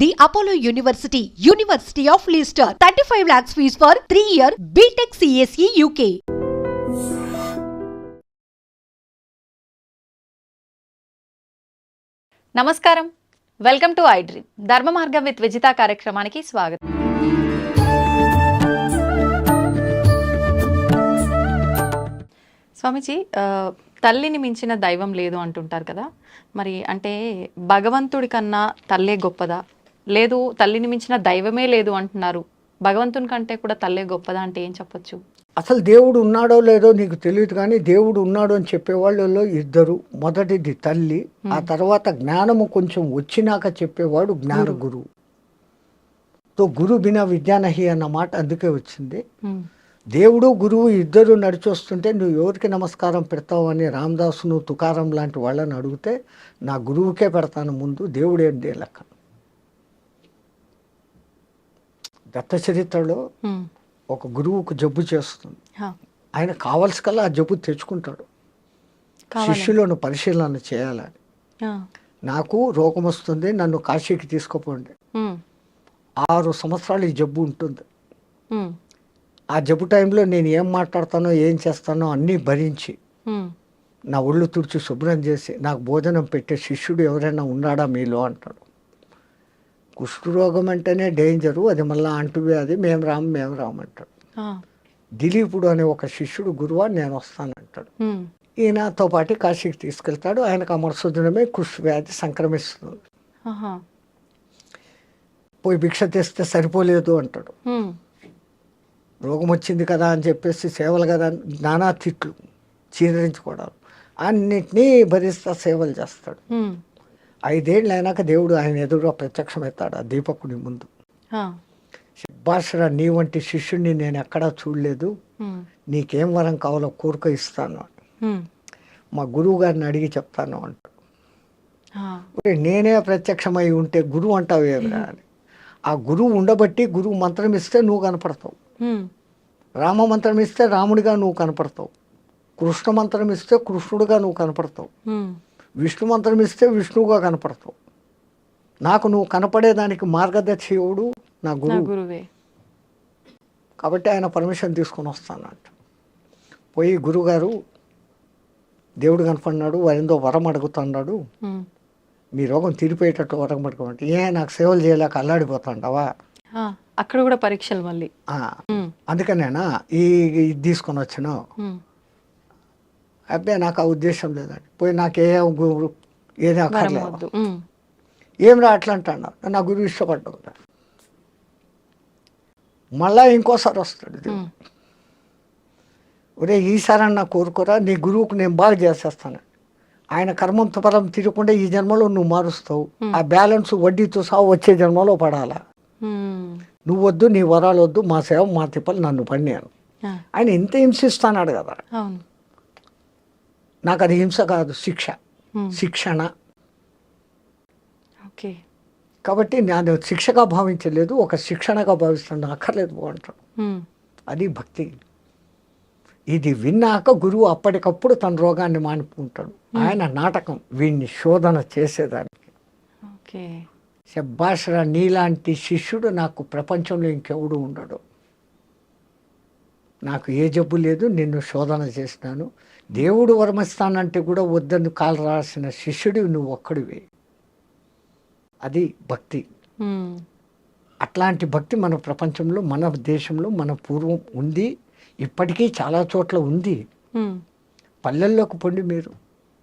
The Apollo University, University of Leicester. 35 lakhs fees for 3-year BTech CSE UK. నమస్కారం, welcome to I dream. ధర్మ మార్గం with Vijitha కార్యక్రమానికి స్వాగతం. స్వామిజీ, తల్లిని మించిన దైవం లేదు అంటుంటారు కదా, మరి అంటే భగవంతుడి కన్నా తల్లే గొప్పదా, లేదు తల్లిని మించిన దైవమే లేదు అంటున్నారు, భగవంతుని కంటే కూడా తల్లే గొప్పదా అంటే ఏం చెప్పొచ్చు? అసలు దేవుడు ఉన్నాడో లేదో నీకు తెలియదు, కానీ దేవుడు ఉన్నాడు అని చెప్పేవాళ్ళలో ఇద్దరు. మొదటిది తల్లి, ఆ తర్వాత జ్ఞానము కొంచెం వచ్చినాక చెప్పేవాడు జ్ఞాన గురువు. తో గురు బినా విద్యానహి అన్న మాట అందుకే వచ్చింది. దేవుడు గురువు ఇద్దరు నడిచొస్తుంటే నువ్వు ఎవరికి నమస్కారం పెడతావు అని రామదాసును తుకారం లాంటి వాళ్ళని అడిగితే నా గురువుకే పెడతాను ముందు, దేవుడు ఏంటి లెక్క. దత్త చరిత్రలో ఒక గురువుకు జబ్బు చేస్తుంది, ఆయన కావలసి కల్లా ఆ జబ్బు తెచ్చుకుంటాడు, శిష్యులను పరిశీలన చేయాలని. నాకు రోగం వస్తుంది, నన్ను కాశీకి తీసుకుపోండి. 6 సంవత్సరాలు ఈ జబ్బు ఉంటుంది. ఆ జబ్బు టైంలో నేను ఏం మాట్లాడతానో ఏం చేస్తానో అన్నీ భరించి నా ఒళ్ళు తుడిచి శుభ్రం చేసి నాకు భోజనం పెట్టే శిష్యుడు ఎవరైనా ఉన్నాడా మీలో అంటాడు. కుష్ఠరోగం అంటేనే డేంజరు, అది మళ్ళీ అంటువ్యాధి, మేము రామంటాడు. దిలీపుడు అనే ఒక శిష్యుడు గురువా నేను వస్తానంటాడు. ఈయనతో పాటు కాశీకి తీసుకెళ్తాడు. ఆయనకు ఆ మరుసదినమే కుష్ఠవ్యాధి సంక్రమిస్తుంది. పోయి భిక్ష తెస్తే సరిపోలేదు అంటాడు. రోగం వచ్చింది కదా అని చెప్పేసి సేవలు కదా నానా తిట్లు చీదరించుకోవడాలు అన్నిటినీ భరిస్తా సేవలు చేస్తాడు. 5 ఏళ్ళు అయినాక దేవుడు ఆయన ఎదురుగా ప్రత్యక్షమవుతాడు ఆ దీపకుడి ముందు. శబ్బాషరా, నీ వంటి శిష్యుడిని నేను ఎక్కడా చూడలేదు, నీకేం వరం కావాలో కోరిక ఇస్తాను, మా గురువు గారిని అడిగి చెప్తాను అంటాడు. నేనే ప్రత్యక్షమై ఉంటే గురువు అంటావు ఏమిరా అని. ఆ గురువు ఉండబట్టి గురువు మంత్రం ఇస్తే నువ్వు కనపడతావు, రామ మంత్రం ఇస్తే రాముడిగా నువ్వు కనపడతావు, కృష్ణ మంత్రం ఇస్తే కృష్ణుడిగా నువ్వు కనపడతావు, విష్ణు మంత్రం ఇస్తే విష్ణువుగా కనపడతావు. నాకు నువ్వు కనపడేదానికి మార్గదర్శివుడు నా గురువే. కాబట్టి ఆయన పర్మిషన్ తీసుకొని వస్తానంట. పోయి గురువుగారు దేవుడు కనపడినాడు, వారిందో వరం అడుగుతున్నాడు, మీ రోగం తీరిపోయేటట్టు వరం అడగమంటే, నాకు సేవలు చేయలేక అల్లాడిపోతాండవా, అక్కడ కూడా పరీక్షలు మళ్ళీ. అందుకనేనా ఇది తీసుకొని వచ్చినా. అబ్బాయి నాకు ఆ ఉద్దేశం లేదండి, పోయి ఏది అక్కర్లేదు, ఏం రా అట్లా అంటాడు. నా గురువు ఇష్టపడ్డావు. మళ్ళా ఇంకోసారి వస్తాడు, ఒరే ఈసారన్నా కోరుకోరా, నీ గురువుకు నేను బాగా చేసేస్తాను, ఆయన కర్మంతో పరం తిరగకుండా ఈ జన్మలో నువ్వు మారుస్తావు, ఆ బ్యాలెన్స్ వడ్డీతో సహా వచ్చే జన్మలో పడాలా, నువ్వు వద్దు, నీ వరాలు వద్దు, మా సేవ మా తిప్పలు నన్ను పడినాను. ఆయన ఇంత హింసిస్తున్నాడు కదా, నాకు అది హింస కాదు, శిక్షణ. కాబట్టి నేను శిక్షగా భావించలేదు, ఒక శిక్షణగా భావిస్తాను, అక్కర్లేదు బాగుంటాడు. అది భక్తి. ఇది విన్నాక గురువు అప్పటికప్పుడు తన రోగాన్ని మానుకుంటాడు. ఆయన నాటకం వీడిని శోధన చేసేదానికి. శబ్బాషరా, నీలాంటి శిష్యుడు నాకు ప్రపంచంలో ఇంకెవడు ఉండడు, నాకు ఏ జబ్బు లేదు, నిన్ను శోధన చేసినాను, దేవుడు వరమిస్తానంటే కూడా వద్దని కాలు రాసిన శిష్యుడివి నువ్వు ఒక్కడివి. అది భక్తి. అట్లాంటి భక్తి మన ప్రపంచంలో, మన దేశంలో, మన పూర్వం ఉంది, ఇప్పటికీ చాలా చోట్ల ఉంది. పల్లెల్లోకి పొండి మీరు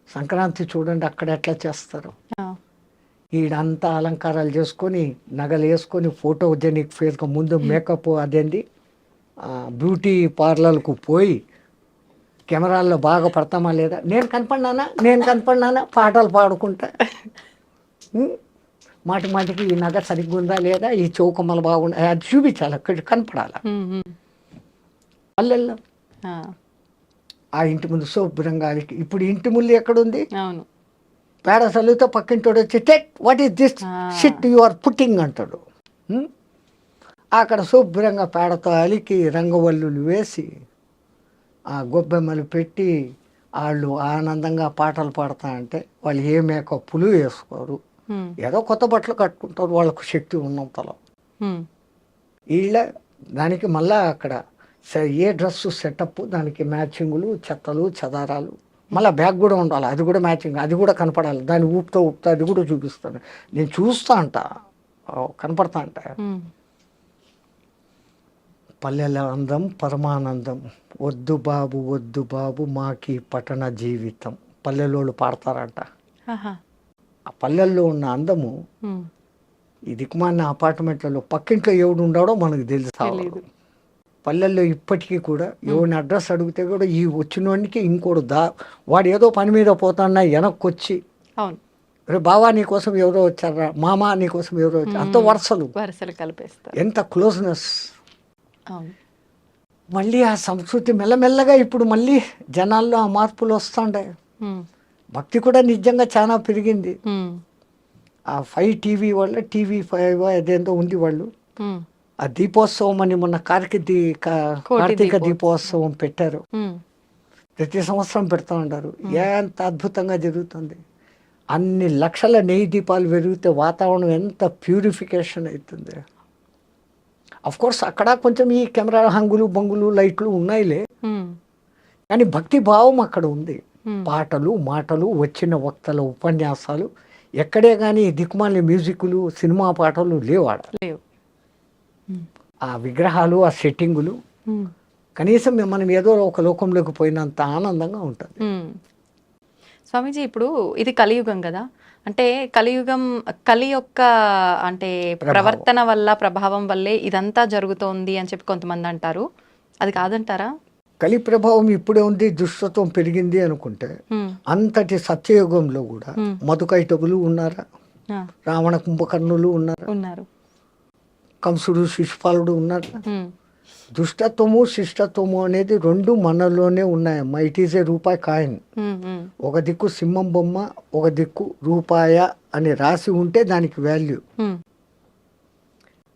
సంక్రాంతి చూడండి, అక్కడ ఎట్లా చేస్తారు. ఈడంతా అలంకారాలు చేసుకొని నగలు వేసుకొని ఫోటోజెనిక్ ఫేస్గా ముందు మేకప్ అదేంటి బ్యూటీ పార్లర్కు పోయి కెమెరాల్లో బాగా పడతామా లేదా, నేను కనపడినానా పాటలు పాడుకుంటా, మాటికి ఈ నగ సరిగ్గా ఉందా లేదా, ఈ చౌకమ్మలు బాగుందా, అది చూపించాలి, అక్కడ కనపడాలా. పల్లెల్లో ఆ ఇంటి ముందు శుభ్రంగా, ఇప్పుడు ఇంటి ముళ్ళు ఎక్కడుంది, పేడ చల్లితో పక్కింటోడు వచ్చి టెక్ what is this shit you are putting అంటాడు. అక్కడ శుభ్రంగా పేడతో అలికి రంగవల్లులు వేసి ఆ గొబ్బెమ్మలు పెట్టి వాళ్ళు ఆనందంగా పాటలు పాడతా అంటే వాళ్ళు ఏ మేకప్పులు వేసుకోరు, ఏదో కొత్త బట్టలు కట్టుకుంటారు వాళ్ళకు శక్తి ఉన్నంతలో. వీళ్ళ దానికి మళ్ళా అక్కడ ఏ డ్రెస్సు సెటప్, దానికి మ్యాచింగులు, చెత్తలు చెదారాలు, మళ్ళీ బ్యాగ్ కూడా ఉండాలి, అది కూడా మ్యాచింగ్, అది కూడా కనపడాలి, దాన్ని ఊపుతా అది కూడా చూపిస్తాను. నేను చూస్తా అంట, కనపడతా అంట. పల్లెల అందం పరమానందం, వద్దు బాబు వద్దు బాబు మాకి పట్టణ జీవితం, పల్లెలోళ్ళు పాడతారంట. ఆ పల్లెల్లో ఉన్న అందము ఈ దిక్కుమాలిన అపార్ట్మెంట్లలో పక్కింట్లో ఎవడు ఉండాడో మనకు తెలుసు. పల్లెల్లో ఇప్పటికీ కూడా ఎవరిని అడ్రస్ అడిగితే కూడా ఈ వచ్చినోడికి ఇంకోడు వాడు ఏదో పని మీద పోతాన్నా వెనక్కి వచ్చి, రే బావా నీకోసం ఎవరో వచ్చారా, మామ నీకోసం ఎవరో వచ్చారు, అంత వరుసలు కలిపేస్తారు, ఎంత క్లోజ్నెస్. మళ్ళీ ఆ సంస్కృతి మెల్లమెల్లగా ఇప్పుడు మళ్ళీ జనాల్లో ఆ మార్పులు వస్తుండే. భక్తి కూడా నిజంగా చాలా పెరిగింది. ఆ 5 టీవీ వల్ల టీవీ 5 అదేంతో ఉంది వాళ్ళు. ఆ దీపోత్సవం అని మొన్న కార్తీక దీపోత్సవం పెట్టారు, ప్రతి సంవత్సరం పెడతా ఉంటారు. ఎంత అద్భుతంగా జరుగుతుంది. అన్ని లక్షల నెయ్యి దీపాలు పెరిగితే వాతావరణం ఎంత ప్యూరిఫికేషన్ అవుతుంది. కోర్స్ అక్కడ కొంచెం ఈ కెమెరా హంగులు బొంగులు లైట్లు ఉన్నాయిలే, కానీ భక్తి భావం అక్కడ ఉంది. పాటలు మాటలు, వచ్చిన వక్తల ఉపన్యాసాలు, ఎక్కడే కానీ దిక్కుమాలి మ్యూజిక్లు సినిమా పాటలు లేవాడ. ఆ విగ్రహాలు ఆ సెట్టింగులు కనీసం మనం ఏదో ఒక లోకంలోకి పోయినంత ఆనందంగా ఉంటుంది. స్వామీజీ, ఇప్పుడు ఇది కలియుగం కదా, అంటే కలి యొక్క అంటే ప్రవర్తన వల్ల ప్రభావం వల్లే ఇదంతా జరుగుతోంది అని చెప్పి కొంతమంది అంటారు. అది కాదంటారా? కలి ప్రభావం ఇప్పుడే ఉంది, దుష్టత్వం పెరిగింది అనుకుంటే అంతటి సత్యయుగంలో కూడా మధుకైటకులు ఉన్నారా, రావణ కుంభకర్ణులు ఉన్నారు, కంసుడు శిశుపాలుడు ఉన్నారు. దుష్టత్వము శిష్టత్వము అనేది రెండు మనలోనే ఉన్నాయి. ఇట్ ఈజ్ ఏ రూపాయి కాయిన్. ఒక దిక్కు సింహం బొమ్మ, ఒక దిక్కు రూపాయ అని రాసి ఉంటే దానికి వాల్యూ.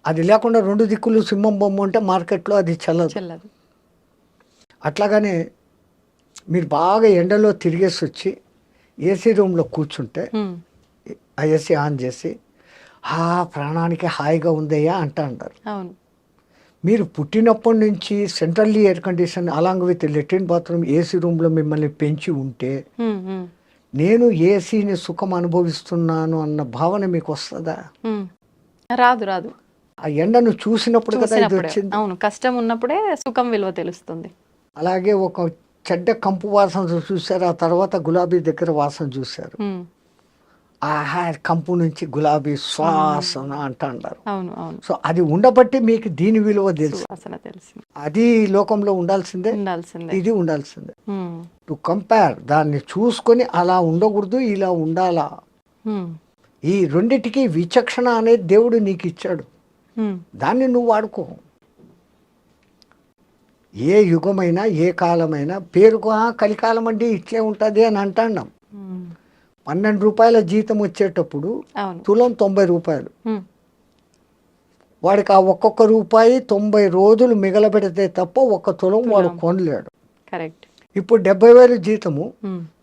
అది లేకుండా రెండు దిక్కులు సింహం బొమ్మ ఉంటే మార్కెట్లో అది చెల్లదు. అట్లాగానే మీరు బాగా ఎండలో తిరిగేసి వచ్చి ఏసీ రూమ్లో కూర్చుంటే ఆ ఏసీ ఆన్ చేసి ప్రాణానికి హాయిగా ఉందయ్యా అంటారు. మీరు పుట్టినప్పటి నుంచి centrally air condition along with latrine bathroom AC రూమ్లో మిమ్మల్ని పెంచి ఉంటే నేను ఏసీని సుఖం అనుభవిస్తున్నాను అన్న భావన మీకు వస్తుందా? రాదు. ఆ ఎండను చూసినప్పుడు కదా ఇది వచ్చింది. అవును, కష్టం ఉన్నప్పుడే సుఖం విలువ తెలుస్తుంది. అలాగే ఒక చెడ్డ కంపు వాసన చూశారు, ఆ తర్వాత గులాబీ దగ్గర వాసన చూశారు. కంపు నుంచి గులాబీ శ్వాసన అంటారు. సో అది ఉండబట్టి మీకు దీని విలువ తెలుసు. అది లోకంలో ఉండాల్సిందే, ఇది ఉండాల్సిందే. టు కంపేర్, దాన్ని చూసుకొని అలా ఉండకూడదు, ఇలా ఉండాలా. ఈ రెండిటికి విచక్షణ అనేది దేవుడు నీకు ఇచ్చాడు, దాన్ని నువ్వు వాడుకో. ఏ యుగమైనా ఏ కాలమైనా పేరుకు కలికాలం అంటే ఇట్లే ఉంటుంది అని అంటాం. 12 రూపాయల జీతం వచ్చేటప్పుడు తులం 90 రూపాయలు. వాడికి ఆ ఒక్కొక్క రూపాయి 90 రోజులు మిగలబెడితే తప్ప ఒక్క తులం వాడు కొనలేడు. ఇప్పుడు 70,000 జీతము,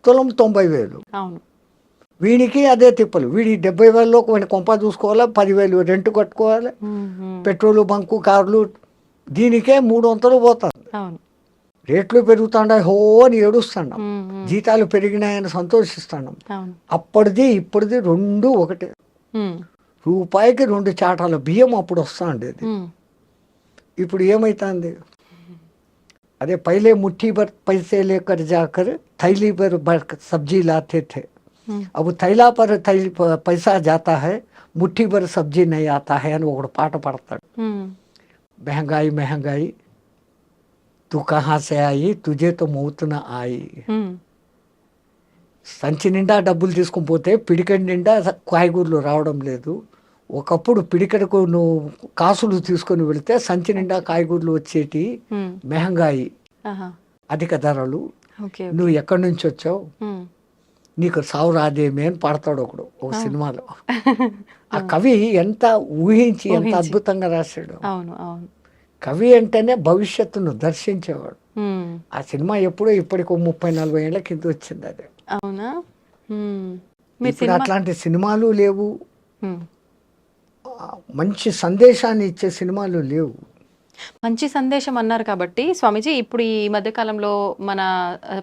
తులం 90,000. వీడికి అదే తిప్పలు. వీడి 70,000లో వాడిని కొంప చూసుకోవాలి, 10,000 రెంట్ కట్టుకోవాలి, పెట్రోలు బంకు కార్లు, దీనికే 300 పోతుంది. రేట్లు పెరుగుతాయి, హో అని ఏడుస్తున్నాం. జీతాలు పెరిగినాయని సంతోషిస్తున్నాం. అప్పటిది ఇప్పటిది రెండు ఒకటే. రూపాయికి 2 చాటాల బియ్యం అప్పుడు వస్తా ఉండేది, ఇప్పుడు ఏమైతుంది? అదే పైలే ముఠ్ఠీ భర్ పైసే లేకర్ జాకర్ थैली भर सब्जी लाते थे, अब थैला पर पैसा जाता है, ముఠ్ఠీ భర్ సబ్జీ నై ఆతా హై అని ఒకడు పాట పాడతాడు. महंगाई महंगाई तू कहाँ से आई, तुझे तो मौत न आई. సంచి నిండా డబ్బులు తీసుకుని పోతే పిడికడి నిండా కాయగూరలు రావడం లేదు. ఒకప్పుడు పిడికడకు నువ్వు కాసులు తీసుకొని వెళితే సంచి నిండా కాయగూరలు వచ్చేటి. మెహంగాయి, అధిక ధరలు, నువ్వు ఎక్కడి నుంచి వచ్చావు, నీకు సావు రాదేమే అని పాడతాడు ఒకడు ఒక సినిమాలో. ఆ కవి ఎంత ఊహించి ఎంత అద్భుతంగా రాశాడు. కవి అంటేనే భవిష్యత్తును దర్శించేవాడు. ఆ సినిమా ఎప్పుడో ఇప్పటికి 30-40 ఏళ్ల కింద వచ్చింది అది. అవునా? ఇప్పుడు అట్లాంటి సినిమాలు లేవు, హ్మ్. మంచి సందేశాన్ని ఇచ్చే సినిమాలు లేవు. మంచి సందేశం అన్నారు కాబట్టి స్వామీజీ, ఇప్పుడు ఈ మధ్య కాలంలో మన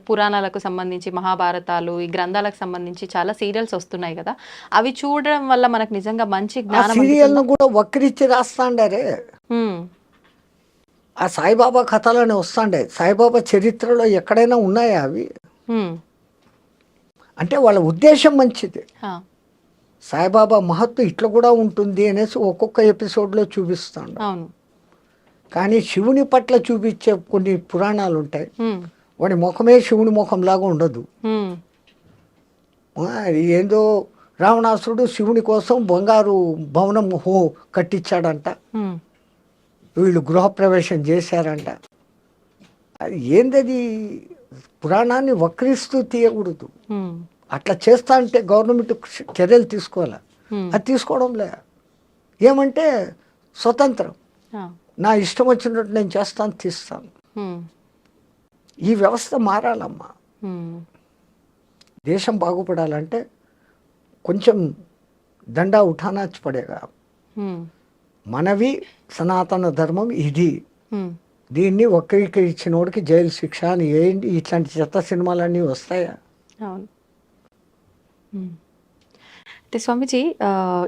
పురాణాలకు సంబంధించి మహాభారతాలు, ఈ గ్రంథాలకు సంబంధించి చాలా సీరియల్స్ వస్తున్నాయి కదా, అవి చూడడం వల్ల మనకు నిజంగా మంచి ఆ జ్ఞానం సీరియల్ను కూడా వక్రించి రాస్తాండారే. హ్మ్. ఆ సాయిబాబా కథలని వస్తాండే. సాయిబాబా చరిత్రలో ఎక్కడైనా ఉన్నాయా అవి? హ్మ్. అంటే వాళ్ళ ఉద్దేశం మంచిది. ఆ. సాయిబాబా మహత్తు ఇట్లా కూడా ఉంటుంది అనేసి ఒక్కొక్క ఎపిసోడ్లో చూపిస్తాడు. అవును. కానీ శివుని పట్ల చూపించే కొన్ని పురాణాలు ఉంటాయి. హ్మ్. వాడి ముఖమే శివుని ముఖంలాగా ఉండదు. హ్మ్. అది ఏందో రావణాసురుడు శివుని కోసం బంగారు భవనం కట్టించాడంట. హ్మ్. వీళ్ళు గృహప్రవేశం చేశారంట. అది ఏందది? పురాణాన్ని వక్రిస్తూ తీయకూడదు. హ్మ్. అట్లా చేస్తా అంటే గవర్నమెంట్ చర్యలు తీసుకోవాలి. హ్మ్. అది తీసుకోవడంలే. ఏమంటే స్వతంత్రం, ఆ. నా ఇష్టం వచ్చినట్టు నేను చేస్తాను, తీస్తాను. హ్మ్. ఈ వ్యవస్థ మారాలమ్మా. హ్మ్. దేశం బాగుపడాలంటే కొంచెం దండా ఉఠానాచి పడేగా. హ్మ్. మనవి సనాతన ధర్మం ఇది. హ్మ్. దీన్ని వక్రీకరించినోడికి జైలు శిక్ష అని ఏంటి ఇట్లాంటి చెత్త సినిమాలన్నీ వస్తాయా? అవును. హ్మ్. అంటే స్వామీజీ,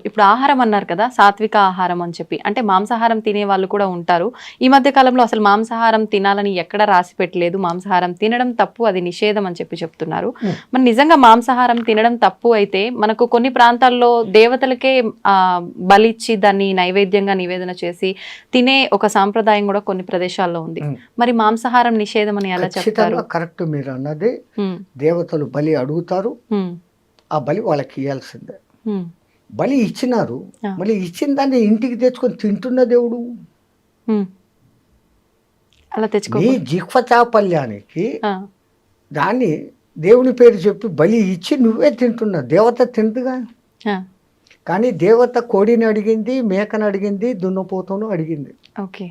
ఇప్పుడు ఆహారం అన్నారు కదా, సాత్విక ఆహారం అని చెప్పి, అంటే మాంసాహారం తినే వాళ్ళు కూడా ఉంటారు. ఈ మధ్య కాలంలో అసలు మాంసాహారం తినాలని ఎక్కడ రాసి పెట్టలేదు. మాంసాహారం తినడం తప్పు, అది నిషేధం అని చెప్పి చెప్తున్నారు. మరి నిజంగా మాంసాహారం తినడం తప్పు అయితే మనకు కొన్ని ప్రాంతాల్లో దేవతలకే బలిచ్చి దాన్ని నైవేద్యంగా నివేదన చేసి తినే ఒక సాంప్రదాయం కూడా కొన్ని ప్రదేశాల్లో ఉంది. మరి మాంసాహారం నిషేధం అని ఎలా చెప్తారు? కరెక్ట్ మీరు అన్నది. హ్మ్. దేవతలు బలి అడుగుతారు, హ్మ్. ఆ బలి వాళ్ళకి ఇవ్వాల్సిందే. హ్మ్. బలి ఇచ్చినారు, ఆ. మళ్ళీ ఇచ్చిన దాన్ని ఇంటికి తెచ్చుకొని తింటున్న దేవుడు. హ్మ్. అలా తెచ్చుకో. నీ జిహ్వ చాపల్యానికి ఆ. దాన్ని దేవుని పేరు చెప్పి బలి ఇచ్చి నువ్వే తింటున్నావు. దేవత తిందుగా. ఆ. కానీ దేవత కోడిని అడిగింది, మేకను అడిగింది, దున్నపోతును అడిగింది. ఓకే.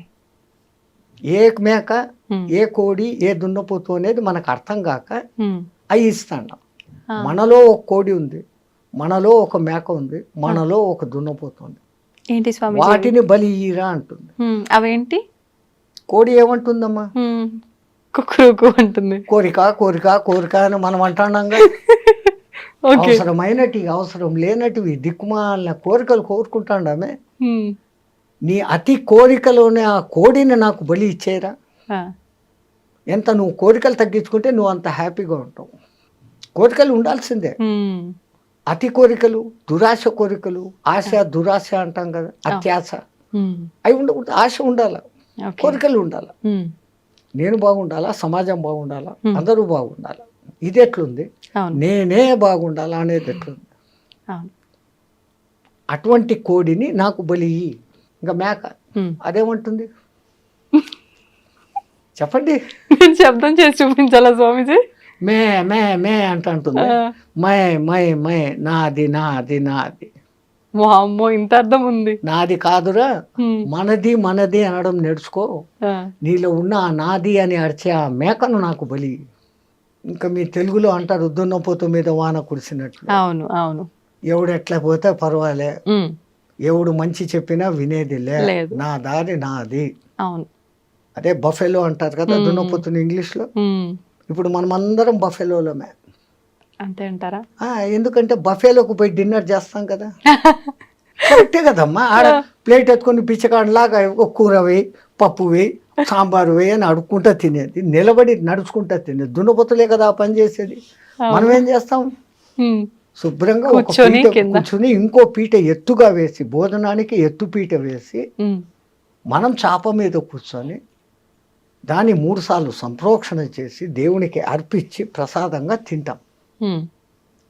ఏ మేక, హ్మ్. ఏ కోడి, ఏ దున్నపోతు అనేది మనకు అర్థం కాక హ్మ్. అవి ఇస్తాను. ఆ. మనలో ఒక కోడి ఉంది, మనలో ఒక మేక ఉంది, మనలో ఒక దున్నపోతుంది. ఏంటి స్వామి? వాటిని బలి ఇయ్యిరా అంటుంది. అవేంటి? కోడి ఏమంటుందమ్మా? కుక్కురుకు అంటుంది. కోరిక కోరిక కోరిక అని మనం అంటున్నాంగా. ఓకే. అవసరమైనటివి, అవసరం లేనటివి, దిక్కుమాలిన కోరికలు కోరుకుంటాండామే. హ్మ్. నీ అతి కోరికలోనే ఆ కోడిని నాకు బలి ఇచ్చేరా. ఆ. ఎంత నువ్వు కోరికలు తగ్గించుకుంటే నువ్వు అంత హ్యాపీగా ఉంటావు. కోరికలు ఉండాల్సిందే. హ్మ్. అతి కోరికలు, దురాశ కోరికలు, ఆశ దురాశ అంటాం కదా, అత్యాశ, హ్మ్. అవి ఉండకూడదు. ఆశ ఉండాలా, ఓకే. కోరికలు ఉండాలా. హ్మ్. నేను బాగుండాలా, సమాజం బాగుండాలా, అందరూ బాగుండాలా. ఇది ఎట్లుంది? అవును. నేనే బాగుండాలా అనేది ఎట్లుంది? అవును. అటువంటి కోడిని నాకు బలి ఇయ్యి. ఇంకా మేక హ్మ్. అదేమంటుంది చెప్పండి? శబ్దం చేసి చూపించాలా స్వామీజీ? మే మే మే అంటుంది. మై మై మై, నాది నాది నాది. వామ్మో, ఇంత అర్థం ఉంది. నాది కాదురా, హ్మ్. మనది మనది అనడం నేర్చుకో. ఆ. నీలో ఉన్న ఆ నాది అని అరిచే ఆ మేకను నాకు బలి. ఇంకా మీ తెలుగులో అంటారు దున్నపోతు మీద వాన కురిసినట్లు. అవును. అవును. ఎవడు ఎట్లా పోతే పర్వాలే, హ్మ్. ఎవడు మంచి చెప్పినా వినేది లేదు. నా దారి నాది. అవును. అదే బఫెలో అంటారు కదా దున్నపోతుని ఇంగ్లీష్లో. హ్మ్. ఇప్పుడు మనం అందరం బఫెలోలమే. అంతే అంటారా? ఎందుకంటే బఫేలోకి పోయి డిన్నర్ చేస్తాం కదా. కరెక్టే కదమ్మా. ఆడ ప్లేట్ ఎత్తుకొని బిచ్చకాడలాగా ఒక కూర వేయి, పప్పు వేయి, సాంబారు వేయి అని అడుక్కుంటా తినేది. నిలబడి నడుచుకుంటా తినేది. దున్నపోతులే కదా ఆ పని చేసేది. మనం ఏం చేస్తాం? హ్మ్. శుభ్రంగా ఒక కూర్చొని పీట కింద. కూర్చుని ఇంకో పీట ఎత్తుగా వేసి, భోజనానికి ఎత్తు పీట వేసి, హ్మ్. మనం చాప మీద కూర్చొని దాన్ని 3 సార్లు సంప్రోక్షణ చేసి దేవునికి అర్పించి ప్రసాదంగా తింటాం. హ్మ్.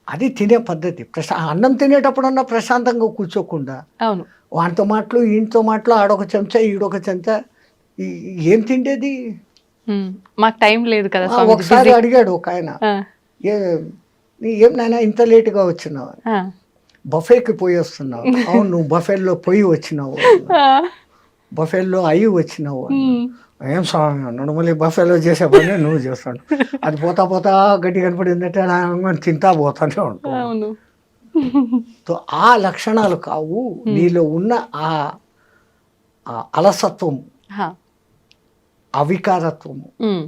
అది తినే పద్ధతి. అన్నం తినేటప్పుడన్నా ప్రశాంతంగా కూర్చోకుండా అవును. వాటితో మాటలు ఈయనతో మాటలు, ఆడొక చెంచా ఈడొక చెంచా, ఏం తిండేది? హ్మ్. మాకు టైం లేదు కదా స్వామీజీ. ఒకసారి అడిగాడు ఒక ఆయన, ఆ. ఏం నాయనా ఇంత లేటుగా వచ్చినావు? ఆ. బఫేకి పోయి వస్తున్నావు. అవును, నువ్వు బఫేల్లో పోయి వచ్చినావు, ఆ. బఫేల్లో అయ్యి వచ్చినావు. హ్మ్. ఏం స్వామి అన్నాడు. మళ్ళీ బఫేలో చేసే పని నువ్వు చేస్తాడు. అది పోతా పోతా గడ్డి కనపడిందంటే తింటా పోతానే ఉంటావు. అవును. సో ఆ లక్షణాలు కావు నీలో ఉన్న ఆ అలసత్వం, హా. అవికారత్వము, ఉమ్,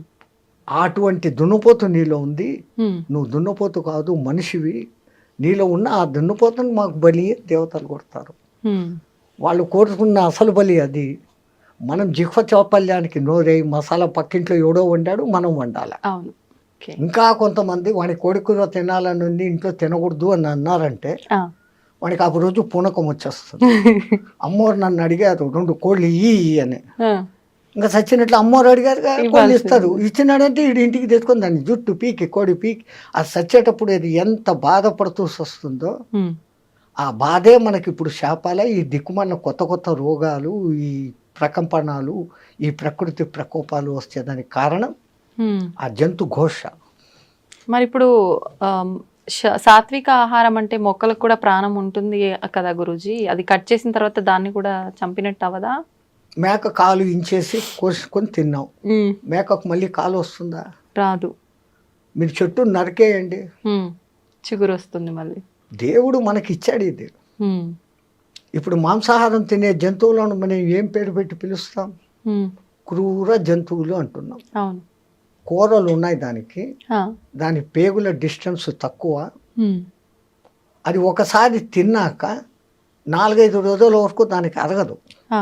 అటువంటి దున్నపోతు నీలో ఉంది. ఉమ్, నువ్వు దున్నపోతు కాదు, మనిషివి. నీలో ఉన్న ఆ దున్నపోతుని మాకు బలి దేవతలు కొడతారు. ఉమ్, వాళ్ళు కోరుకున్న అసలు బలి అది. మనం జిహ్వ చాపల్యానికి నోరేయి మసాలా పక్కింట్లో ఎవడో వండాడు, మనం వండాలి. అవును. ఓకే. ఇంకా కొంతమంది వాడి కోడి కూర తినాలని ఉంది, ఇంట్లో తినకూడదు అని అన్నారంటే ఆ. వాడికి ఆ రోజు పూనకం వచ్చేస్తుంది. అమ్మోరు నన్ను అడిగారు 2 కోళ్ళు ఇయ్యి అని. ఆ. ఇంకా సచ్చినట్లు అమ్మోరు అడిగారు కోళ్ళు ఇస్తారు. ఇచ్చినాడంటే వీడి ఇంటికి తెచ్చుకొని దాన్ని జుట్టు పీకి కోడి పీకి అది సచ్చేటప్పుడు అది ఎంత బాధపడుతూ వస్తుందో ఉమ్, ఆ బాధే మనకి ఇప్పుడు శాపాల. ఈ దిక్కుమన్న కొత్త కొత్త రోగాలు, ఈ ప్రకంపనాలు, ఈ ప్రకృతి ప్రకోపాలు వచ్చేదానికి కారణం ఉమ్. ఆ జంతు ఘోష. మరి ఇప్పుడు సాత్విక ఆహారం అంటే మొక్కలకు కూడా ప్రాణం ఉంటుంది కదా గురూజీ, అది కట్ చేసిన తర్వాత దాన్ని కూడా చంపినట్టు అవదా? మేక కాలు ఇంచేసి కోసుకొని తిన్నాం, మేకకు మళ్ళీ కాలు వస్తుందా? రాదు. మీరు చెట్టు నరికేయండి, చిగురు వస్తుంది మళ్ళీ. దేవుడు మనకి ఇచ్చాడు ఇది. ఉమ్, ఇప్పుడు మాంసాహారం తినే జంతువులను మనం ఏం పేరు పెట్టి పిలుస్తాం? ఉమ్, క్రూర జంతువులు అంటున్నాం. అవును. కూరలు ఉన్నాయి దానికి, ఆ, దాని పేగుల డిస్టెన్స్ తక్కువ. ఉమ్, అది ఒకసారి తిన్నాక 4-5 రోజుల వరకు దానికి అరగదు. ఆ,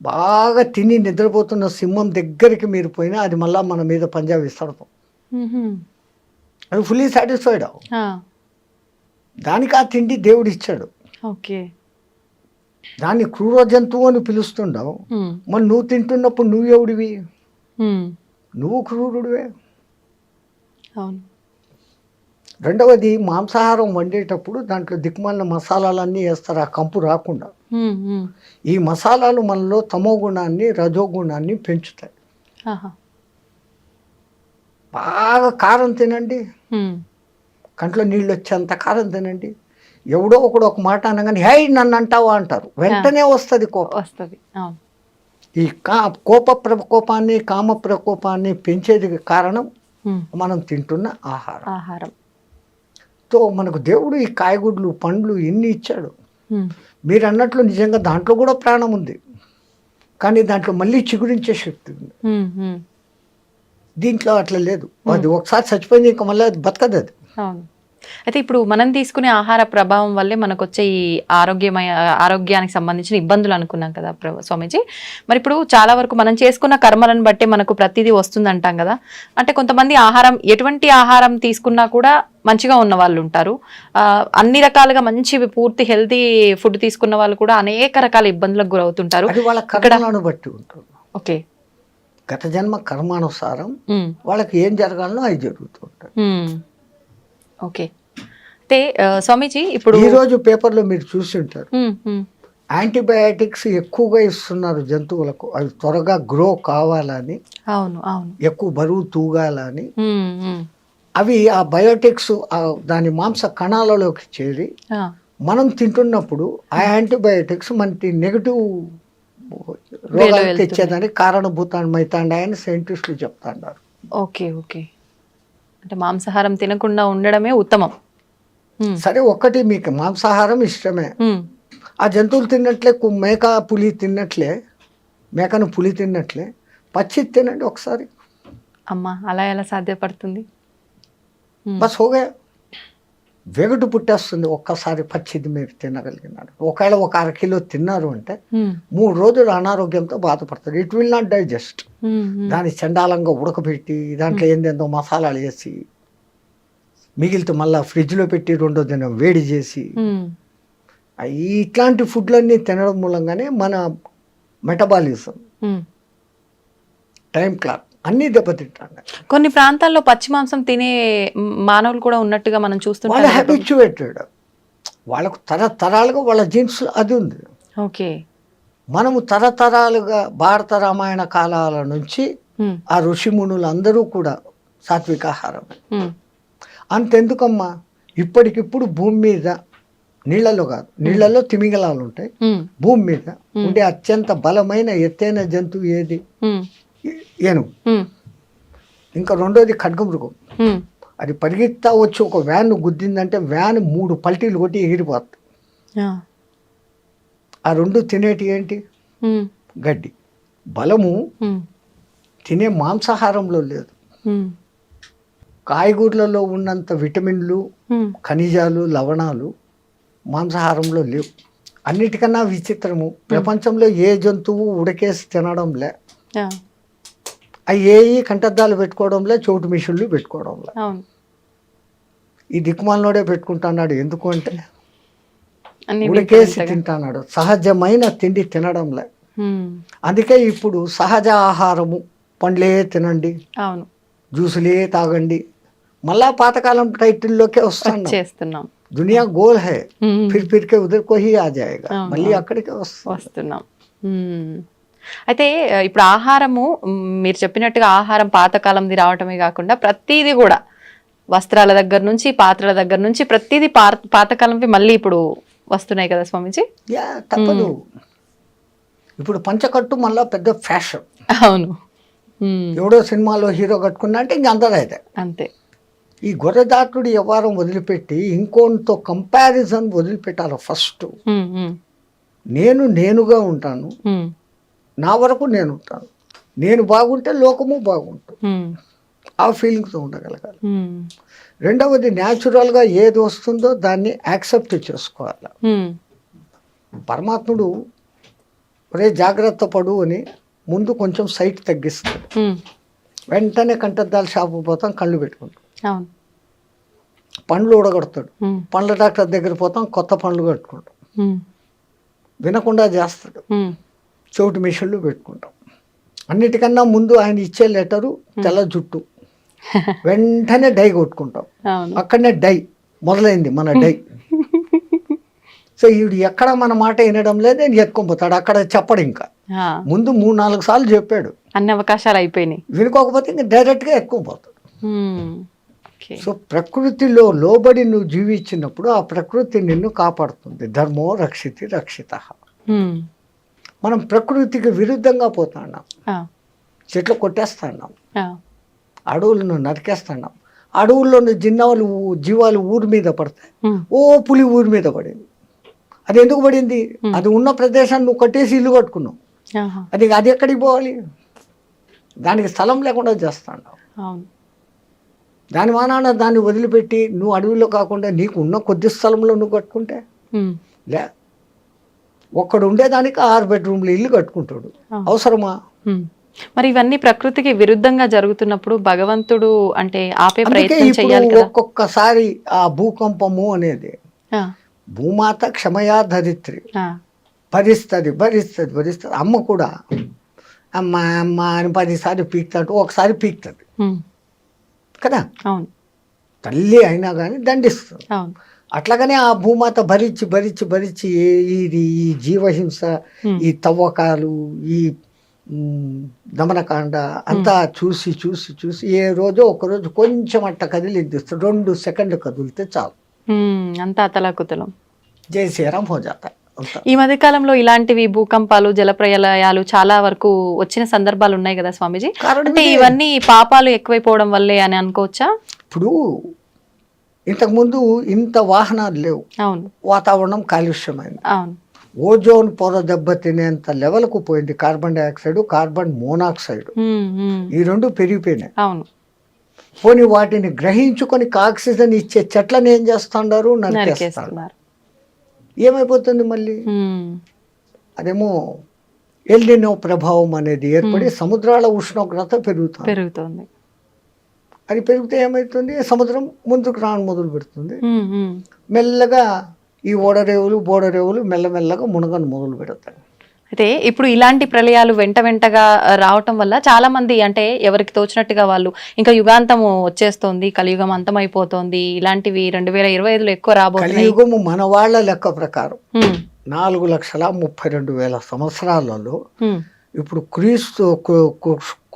బాగా తిని నిద్రపోతున్న సింహం దగ్గరికి మీరు పోయినా అది మళ్ళీ మన మీద పంజా విసరదు. ఉహుం, అది ఫుల్లీ సాటిస్ఫైడ్. ఆ, దానికి ఆ తిండి దేవుడు ఇచ్చాడు. ఓకే. దాన్ని క్రూర జంతువు అని పిలుస్తుండవు. ఉమ్, మరి నువ్వు తింటున్నప్పుడు నువ్వు ఎవడివి? ఉమ్, నువ్వు క్రూరుడివే. అవును. రెండవది, మాంసాహారం వండేటప్పుడు దాంట్లో దిక్కుమాలిన మసాలాలన్నీ వేస్తారు ఆ కంపు రాకుండా. ఉమ్, ఉమ్, ఈ మసాలాలు మనలో తమో గుణాన్ని రజో గుణాన్ని పెంచుతాయి. ఆహా. బాగా కారం తినండి, ఉమ్, కంట్లో నీళ్ళు వచ్చేంత కారం తినండి. ఎవడో ఒకడు ఒక మాట అనగానే హై నన్ను అంటావా అంటారు, వెంటనే వస్తుంది కోపం. వస్తుంది. అవును. ఈ కోప ప్రకోపాన్ని కామ ప్రకోపాన్ని పెంచేది కారణం ఉమ్, మనం తింటున్న ఆహారం. ఆహారం. తో మనకు దేవుడు ఈ కాయగూడ్లు పండ్లు ఎన్ని ఇచ్చాడు. ఉమ్, మీరు అన్నట్లు నిజంగా దాంట్లో కూడా ప్రాణం ఉంది, కానీ దాంట్లో మళ్ళీ చిగురించే శక్తి ఉంది. ఉమ్, ఉమ్, దీంట్లో అట్లా లేదు. అది ఒకసారి చచ్చిపోయింది, ఇంకా మళ్ళీ అది బతకదు అది. అవును. అయితే ఇప్పుడు మనం తీసుకునే ఆహార ప్రభావం వల్లే మనకు వచ్చే ఈ ఆరోగ్యానికి సంబంధించిన ఇబ్బందులు అనుకున్నాం కదా స్వామీజీ. మరి ఇప్పుడు చాలా వరకు మనం చేసుకున్న కర్మలను బట్టే మనకు ప్రతిదీ వస్తుంది అంటాం కదా. అంటే కొంతమంది ఆహారం, ఎటువంటి ఆహారం తీసుకున్నా కూడా మంచిగా ఉన్న వాళ్ళు ఉంటారు. అన్ని రకాలుగా మంచి పూర్తి హెల్తీ ఫుడ్ తీసుకున్న వాళ్ళు కూడా అనేక రకాల ఇబ్బందులకు గురవుతుంటారు. అది వాళ్ళ కర్మలను బట్టి ఉంటుంది. ఓకే. గత జన్మ కర్మానుసారం వాళ్ళకి ఏం జరగాలనో అవి జరుగుతూ ఉంటాయి. ఓకే. అయితే స్వామీజీ ఇప్పుడు ఈ రోజు పేపర్లో మీరు చూసి ఉంటారు, యాంటీబయాటిక్స్ ఎక్కువగా ఇస్తున్నారు జంతువులకు, అవి త్వరగా గ్రో కావాలని, అవును అవును, ఎక్కువ బరువు తూగాలని. అవి ఆ బయోటిక్స్ దాని మాంస కణాలలోకి చేరి మనం తింటున్నప్పుడు ఆ యాంటీబయాటిక్స్ మనకి నెగటివ్ రోగాలు తెచ్చేదానికి కారణభూతమైతాండాయని సైంటిస్టులు చెప్తాండారు. Okay okay. అంటే మాంసాహారం తినకుండా ఉండడమే ఉత్తమం. సరే, ఒక్కటి మీకు మాంసాహారం ఇష్టమే, ఆ జంతువులు తిన్నట్లే మేక పులి తిన్నట్లే, మేకను పులి తిన్నట్లే పచ్చి తినండి ఒకసారి. అమ్మా, అలా ఎలా సాధ్యపడుతుంది? బస్ హోగా, వెగటు పుట్టేస్తుంది ఒక్కసారి పచ్చిది మీరు తినగలిగినారు. ఒకవేళ 1/2 కిలో తిన్నారు అంటే 3 రోజులు అనారోగ్యంతో బాధపడతారు. It will not digest. దాన్ని చండాలంగా ఉడకబెట్టి దాంట్లో ఏందేందో మసాలాలు వేసి మిగిలితే మళ్ళీ ఫ్రిడ్జ్లో పెట్టి 2వ దినం వేడి చేసి ఇట్లాంటి ఫుడ్లన్నీ తినడం మూలంగానే మన మెటబాలిజం, టైం క్లాక్ అన్నీ దెబ్బతింటారు. కొన్ని ప్రాంతాల్లో పచ్చి మాంసం తినే మానవులు కూడా ఉన్నట్టుగా మనం చూస్తుంటాం. వాళ్ళు హ్యాబిచ్యువేటెడ్, వాళ్ళకు తరతరాలుగా వాళ్ళ జీన్స్ అది ఉంది. ఓకే. మనము తరతరాలుగా భారత రామాయణ కాలాల నుంచి ఆ ఋషిమునులు అందరూ కూడా సాత్వికాహారమే. అంతెందుకమ్మా, ఇప్పటికిప్పుడు భూమి మీద నీళ్లలో కాదు, నీళ్లలో తిమింగలాలు ఉంటాయి, భూమి మీద ఉండే అత్యంత బలమైన ఎత్తైన జంతువు ఏది? ఏనుగు. ఇంకా రెండోది ఖడ్గమృగం. అది పరిగెత్తా వచ్చి ఒక వ్యాన్ గుద్దిందంటే వ్యాన్ 3 పల్టీలు కొట్టి ఎగిరిపోతుంది. ఆ 2 తినేటి ఏంటి? గడ్డి. బలము తినే మాంసాహారంలో లేదు. కాయగూరలలో ఉన్నంత విటమిన్లు, ఖనిజాలు, లవణాలు మాంసాహారంలో లేవు. అన్నిటికన్నా విచిత్రము, ప్రపంచంలో ఏ జంతువు ఉడకేసి తినడంలే, అవి కంటద్దాలు పెట్టుకోవడంలే, చోటు మిషన్లు పెట్టుకోవడంలే. ఈ దిక్కుమాలనోడే పెట్టుకుంటున్నాడు. ఎందుకు అంటే ఉడకేసి తింటున్నాడు, సహజమైన తిండి తినడంలే. అందుకే ఇప్పుడు సహజ ఆహారము, పండ్లే తినండి, జ్యూసులే తాగండి, మళ్ళా పాతకాలం టైటిల్లోకే వస్తున్నాం. దునియా goal high, Phir Phir K ఉదర్ co he ఆ జాయేగా, మళ్ళీ అక్కడికే వస్తున్నాం. అయితే ఇప్పుడు ఆహారము మీరు చెప్పినట్టుగా ఆహారం పాతకాలంది రావటమే కాకుండా ప్రతిదీ కూడా వస్త్రాల దగ్గర నుంచి, పాత్రల దగ్గర నుంచి ప్రతిదీ పాతకాలంవి మళ్ళీ ఇప్పుడు వస్తున్నాయి కదా స్వామీజీ. తప్పదు. ఇప్పుడు పంచకట్టు మళ్ళా పెద్ద ఫ్యాషన్. అవును. ఎవడో సినిమాలో హీరో కట్టుకున్నా అంటే ఇంక అందరైతే అంతే. ఈ గొర్రెదాటుడు వ్యవహారం వదిలిపెట్టి ఇంకోతో కంపారిజన్ వదిలిపెట్టాలి. ఫస్ట్ నేనుగా ఉంటాను, నా వరకు నేను ఉంటాను, నేను బాగుంటే లోకము బాగుంటుంది, ఆ ఫీలింగ్తో ఉండగలగాలి. రెండవది న్యాచురల్గా ఏది వస్తుందో దాన్ని యాక్సెప్ట్ చేసుకోవాలి. పరమాత్ముడు ఒరే జాగ్రత్త పడు అని ముందు కొంచెం సైట్ తగ్గిస్తాడు, వెంటనే కంటద్దాల షాపు పోతాం, కళ్ళు పెట్టుకుంటాం, పండ్లు ఊడగొడతాడు, పండ్ల డాక్టర్ దగ్గర పోతాం, కొత్త పండ్లు కట్టుకుంటాం, వినకుండా చేస్తాడు, చోటు మిషన్లు పెట్టుకుంటాం. అన్నిటికన్నా ముందు ఆయన ఇచ్చే లెటరు తెల్ల జుట్టు, వెంటనే డై కొట్టుకుంటాం, అక్కడనే డై మొదలైంది మన డై. సో ఈవిడ ఎక్కడ మన మాట వినడం లేదు, ఎత్తుకొని అక్కడ చెప్పడు. ఇంకా ముందు 3-4 సార్లు చెప్పాడు, అన్ని అవకాశాలు అయిపోయినాయి, వినుకోకపోతే ఇంకా డైరెక్ట్గా ఎత్తుకుపోతాడు. సో ప్రకృతిలో లోబడి నువ్వు జీవించినప్పుడు ఆ ప్రకృతి నిన్ను కాపాడుతుంది. ధర్మో రక్షితి రక్షిత. మనం ప్రకృతికి విరుద్ధంగా పోతున్నాం, చెట్లు కొట్టేస్తున్నాం, అడవులను నరికేస్తున్నాం, అడవుల్లోని జీవాలు ఊరి మీద పడతాయి. ఓ పులి ఊరి మీద పడింది, అది ఎందుకు పడింది? అది ఉన్న ప్రదేశాన్ని నువ్వు కట్టేసి ఇల్లు కట్టుకున్నావు, అది ఎక్కడికి పోవాలి? దానికి స్థలం లేకుండా చేస్తాడు. దాని మానాన దాన్ని వదిలిపెట్టి నువ్వు అడవిలో కాకుండా నీకు ఉన్న కొద్ది స్థలంలో నువ్వు కట్టుకుంటే లే, ఒక్కడు ఉండేదానికి 6 బెడ్రూమ్లు ఇల్లు కట్టుకుంటాడు, అవసరమా? మరి ఇవన్నీ ప్రకృతికి విరుద్ధంగా జరుగుతున్నప్పుడు భగవంతుడు అంటే ఆపే ప్రయత్నం చేయాలి కదా. ఒక్కొక్కసారి ఆ భూకంపము అనేది భూమాత క్షమయా ధరిత్రి, భరిస్తుంది భరిస్తుంది భరిస్తుంది. అమ్మ కూడా అమ్మ అమ్మ అని 10 సార్లు పీకుతాడు, ఒకసారి పీకుతుంది కదా. తల్లి అయినా కానీ దండిస్తుంది. అట్లాగనే ఆ భూమాత భరించి భరించి భరించి ఈ జీవహింస, ఈ తవ్వకాలు, ఈ దమనకాండ అంతా చూసి చూసి చూసి ఏ రోజో ఒకరోజు కొంచెం అట్ట కదిలిద్దిస్తాడు, 2 సెకండ్లు కదిలితే చాలు, అంతా అతలాకుతలం, జై శ్రీరామ్ హో జాతా. ఈ మధ్య కాలంలో ఇలాంటివి భూకంపాలు, జలప్రలయాలు చాలా వరకు వచ్చిన సందర్భాలు ఉన్నాయి కదా స్వామీజీ. అంటే ఇవన్నీ పాపాలు ఎక్కువైపోవడం వల్లే అని అనుకోవచ్చా? ఇప్పుడు ఇంతకుముందు ఇంత వాహనాలు లేవు, అవును, వాతావరణం కాలుష్యమైంది, అవును, ఓజోన్ పొర దెబ్బతినేంత లెవెల్కు పోయింది. కార్బన్ డైఆక్సైడ్, కార్బన్ మోనాక్సైడ్, ఈ 2 పెరిగిపోయినాయి. అవును. పోనీ వాటిని గ్రహించుకొని ఆక్సిజన్ ఇచ్చే చెట్లను ఏం చేస్తున్నారు? నరికేస్తున్నారు. ఏమైపోతుంది మళ్ళీ? అదేమో ఎల్నినో ప్రభావం అనేది ఏర్పడి సముద్రాల ఉష్ణోగ్రత పెరుగుతుంది. అది పెరిగితే ఏమవుతుంది? సముద్రం ముందుకు రాను మొదలు పెడుతుంది. మెల్లగా ఈ ఓడరేవులు మెల్లమెల్లగా మునగను మొదలు పెడతాయి. అయితే ఇప్పుడు ఇలాంటి ప్రళయాలు వెంటగా రావటం వల్ల చాలా మంది అంటే ఎవరికి తోచినట్టుగా వాళ్ళు ఇంకా యుగాంతం వచ్చేస్తోంది, కలియుగం అంతమైపోతోంది, ఇలాంటివి 2025లో ఎక్కువ రాబోతుంది. కలియుగము మన వాళ్ళ లెక్క ప్రకారం 4,32,000 సంవత్సరాలలో ఇప్పుడు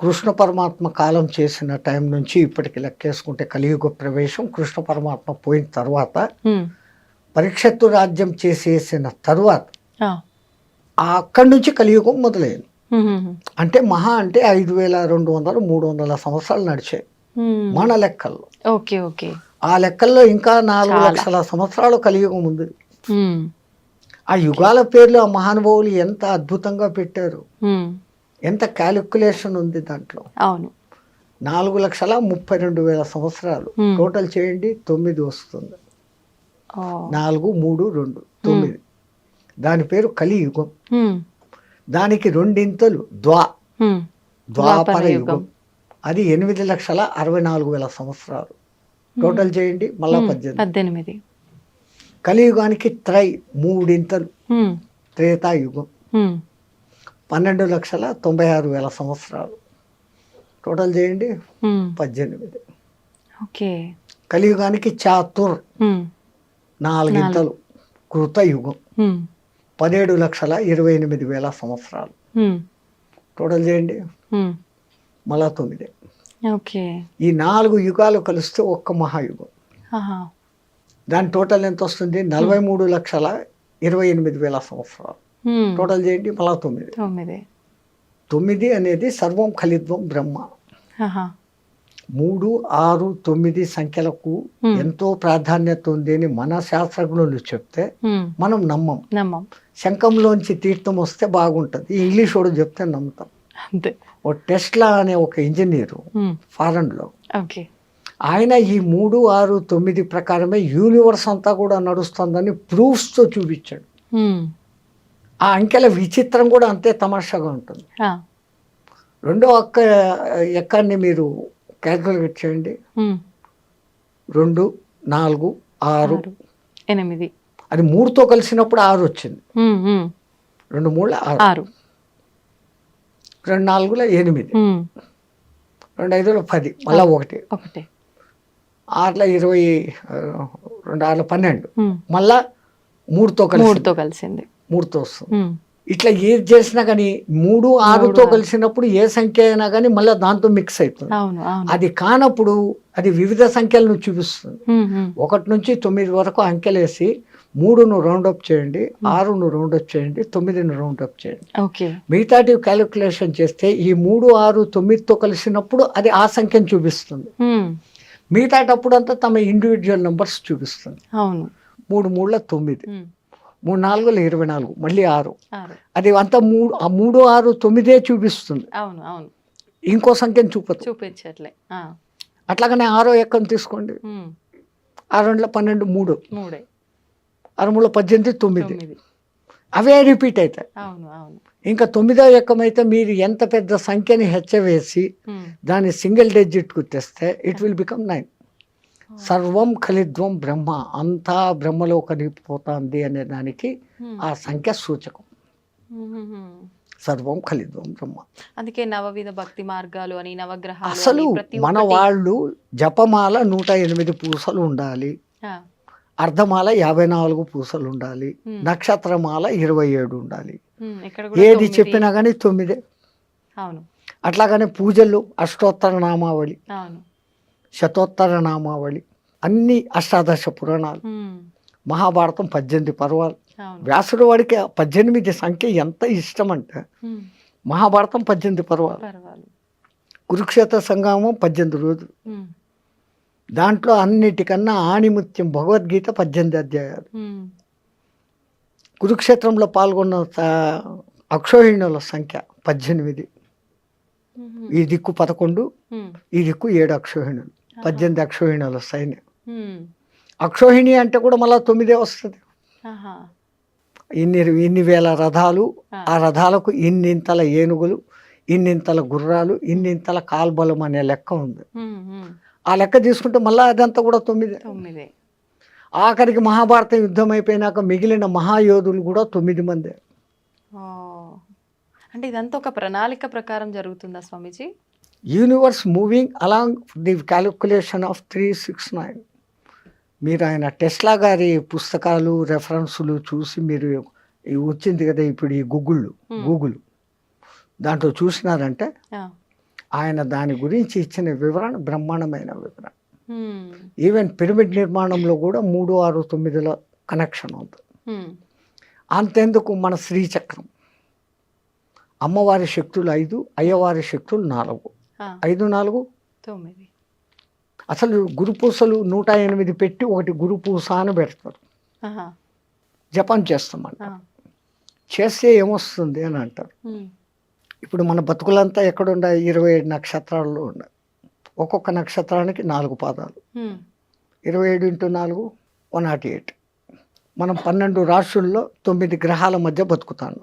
కృష్ణ పరమాత్మ కాలం చేసిన టైం నుంచి ఇప్పటికి లెక్కేసుకుంటే కలియుగ ప్రవేశం కృష్ణ పరమాత్మ పోయిన తర్వాత, పరీక్షత్తు రాజ్యం చేసేసిన తర్వాత అక్కడి నుంచి కలియుగం మొదలైంది. అంటే మహా అంటే 5,200-300 సంవత్సరాలు నడిచాయి. మన లెక్కల్లో. Okay okay. ఆ లెక్కల్లో ఇంకా 4 లక్షల సంవత్సరాలు కలియుగం ఉంది. ఆ యుగాల పేర్లు ఆ మహానుభావులు ఎంత అద్భుతంగా పెట్టారు, ఎంత క్యాలిక్యులేషన్ ఉంది దాంట్లో. అవును. 4,32,000 సంవత్సరాలు టోటల్ చేయండి, 9 వస్తుంది. 4, 3, 2, 9. దాని పేరు కలియుగం. దానికి రెండింతలు ద్వాపర యుగం. అది 8,64,000 సంవత్సరాలు టోటల్ చేయండి, మళ్ళా 18. కలియుగానికి మూడింతలు త్రేతాయుగం, 12,96,000 సంవత్సరాలు టోటల్ చేయండి, 18. ఓకే. కలియుగానికి చాతుర్ 4 కృతయుగం, 17,28,000 సంవత్సరాలు టోటల్ చేయండి, మళ్ళా 9. ఓకే. ఈ 4 యుగాలు కలిస్తే ఒక్క మహాయుగం. దాని టోటల్ ఎంత వస్తుంది? 43,28,000 సంవత్సరాలు టోటల్ చేయండి, మళ్ళా 9. 9 అనేది సర్వం ఖలిద్వం బ్రహ్మ. 3, 6, 9 సంఖ్యలకు ఎంతో ప్రాధాన్యత ఉంది అని మన శాస్త్రజ్ఞులు చెప్తే మనం నమ్మం. శంఖంలోంచి తీర్థం వస్తే బాగుంటుంది, ఇంగ్లీష్ వాడు చెప్తే నమ్ముతాం. ఓ టెస్లా అనే ఒక ఇంజనీరు ఫారెన్లో, ఆయన ఈ 3, 6, 9 ప్రకారమే యూనివర్స్ అంతా కూడా నడుస్తుందని ప్రూఫ్స్తో చూపించాడు. ఆ అంకెల విచిత్రం కూడా అంతే తమాషాగా ఉంటుంది. రెండో ఎక్కాన్ని మీరు క్యాల్కులేట్ చేయండి, 2, 4, 6, 8. అది 3తో కలిసినప్పుడు 6 వచ్చింది. 2, 3, 6, 2, 4, 8, 2, 5, 10, మళ్ళా 1, 6, 20, 2, 6, 12, మళ్ళా 3తో కలిసింది, 3తో వస్తుంది. ఇట్లా ఏది చేసినా కానీ 3, 6తో కలిసినప్పుడు ఏ సంఖ్య అయినా కానీ మళ్ళీ దాంతో మిక్స్ అవుతుంది. అది కానప్పుడు అది వివిధ సంఖ్యలను చూపిస్తుంది. 1 నుంచి 9 వరకు అంకెలేసి 3ను రౌండప్ చేయండి, 6ను రౌండప్ చేయండి, 9ను రౌండప్ చేయండి. మిగతాటి క్యాలిక్యులేషన్ చేస్తే ఈ 3, 6, 9తో కలిసినప్పుడు అది ఆ సంఖ్యను చూపిస్తుంది. మిగతాటప్పుడు అంతా తమ ఇండివిజువల్ నెంబర్స్ చూపిస్తుంది. 3, 3, 9, 3, 4, 24, మళ్ళీ 6. అది అంతా 3, 6, 9 చూపిస్తుంది. ఇంకో సంఖ్యను చూపించట్లే. అట్లాగనే 6వ ఎక్కను తీసుకోండి, 6, 2, 12, 3, 6, 3, 18, 9. అవే రిపీట్ అవుతాయి. ఇంకా 9వ ఎక్కం అయితే మీరు ఎంత పెద్ద సంఖ్యని హెచ్చవేసి దాన్ని సింగిల్ డిజిట్కు తెస్తే ఇట్ విల్ బికమ్ 9. సర్వం ఖలిద్వం బ్రహ్మ, అంతా బ్రహ్మలో కలిగిపోతుంది అనే దానికి ఆ సంఖ్య సూచకం. సర్వం ఖలిద్వం బ్రహ్మ. అందుకే నవవిధ భక్తి మార్గాలు అని, నవగ్రహాలు. అసలు మన వాళ్ళు జపమాల 108 పూసలు ఉండాలి, అర్ధమాల 54 పూసలు ఉండాలి, నక్షత్రమాల 27 ఉండాలి. ఏది చెప్పినా కానీ 9. అట్లాగనే పూజలు అష్టోత్తర నామావళి, శతోత్తర నామావళి, అన్ని అష్టాదశ పురాణాలు, మహాభారతం 18 పర్వాలు. వ్యాసుడు వాడికి 18 సంఖ్య ఎంత ఇష్టం అంటే మహాభారతం 18 పర్వాలు, కురుక్షేత్ర సంగ్రామం 18 రోజులు. దాంట్లో అన్నిటికన్నా ఆణిముత్యం భగవద్గీత 18 అధ్యాయాలు. కురుక్షేత్రంలో పాల్గొన్న అక్షోహిణుల సంఖ్య 18. ఈ దిక్కు 11, ఈ దిక్కు 7 అక్షోహిణులు, 18 అక్షోహిణుల సైన్యం. అక్షోహిణి అంటే కూడా మళ్ళీ 9 వస్తుంది. ఇన్ని వేల రథాలు, ఆ రథాలకు ఇన్నింతల ఏనుగులు, ఇన్నింతల గుర్రాలు, ఇన్నింతల కాల్బలం అనే లెక్క ఉంది. ఆ లెక్క తీసుకుంటే మళ్ళీ అదంతా కూడా 9. ఆఖరికి మహాభారతం యుద్ధం అయిపోయినాక మిగిలిన మహాయోధులు కూడా 9 మందే. అంటే ఇదంతా ఒక ప్రణాళిక ప్రకారం జరుగుతుందా Swamiji? Universe moving along the calculation of 369. మీరు ఆయన టెస్లా గారి పుస్తకాలు రెఫరెన్సులు చూసి మీరు వచ్చింది కదా ఇప్పుడు ఈ గూగుల్ దాంట్లో చూసినారంటే ఆయన దాని గురించి ఇచ్చిన వివరణ బ్రహ్మాండమైన వివరణ. ఈవెన్ పిరమిడ్ నిర్మాణంలో కూడా 3, 6, 9ల కనెక్షన్ ఉంది. అంతెందుకు మన శ్రీచక్రం, అమ్మవారి శక్తులు 5, అయ్యవారి శక్తులు 4. 5, 4, అసలు గురుపూసలు 108 పెట్టి ఒకటి గురుపూస అని పెడతారు, ఆహా. జపం చేస్తామంట. ఆ. చేస్తే ఏమొస్తుంది అని అంటారు. ఇప్పుడు మన బతుకులంతా ఎక్కడుండే 27 నక్షత్రాల్లో ఉన్నాయి. ఒక్కొక్క నక్షత్రానికి 4 పాదాలు, 27 × 4 108. మనం 12 రాశుల్లో 9 గ్రహాల మధ్య బతుకుతాను.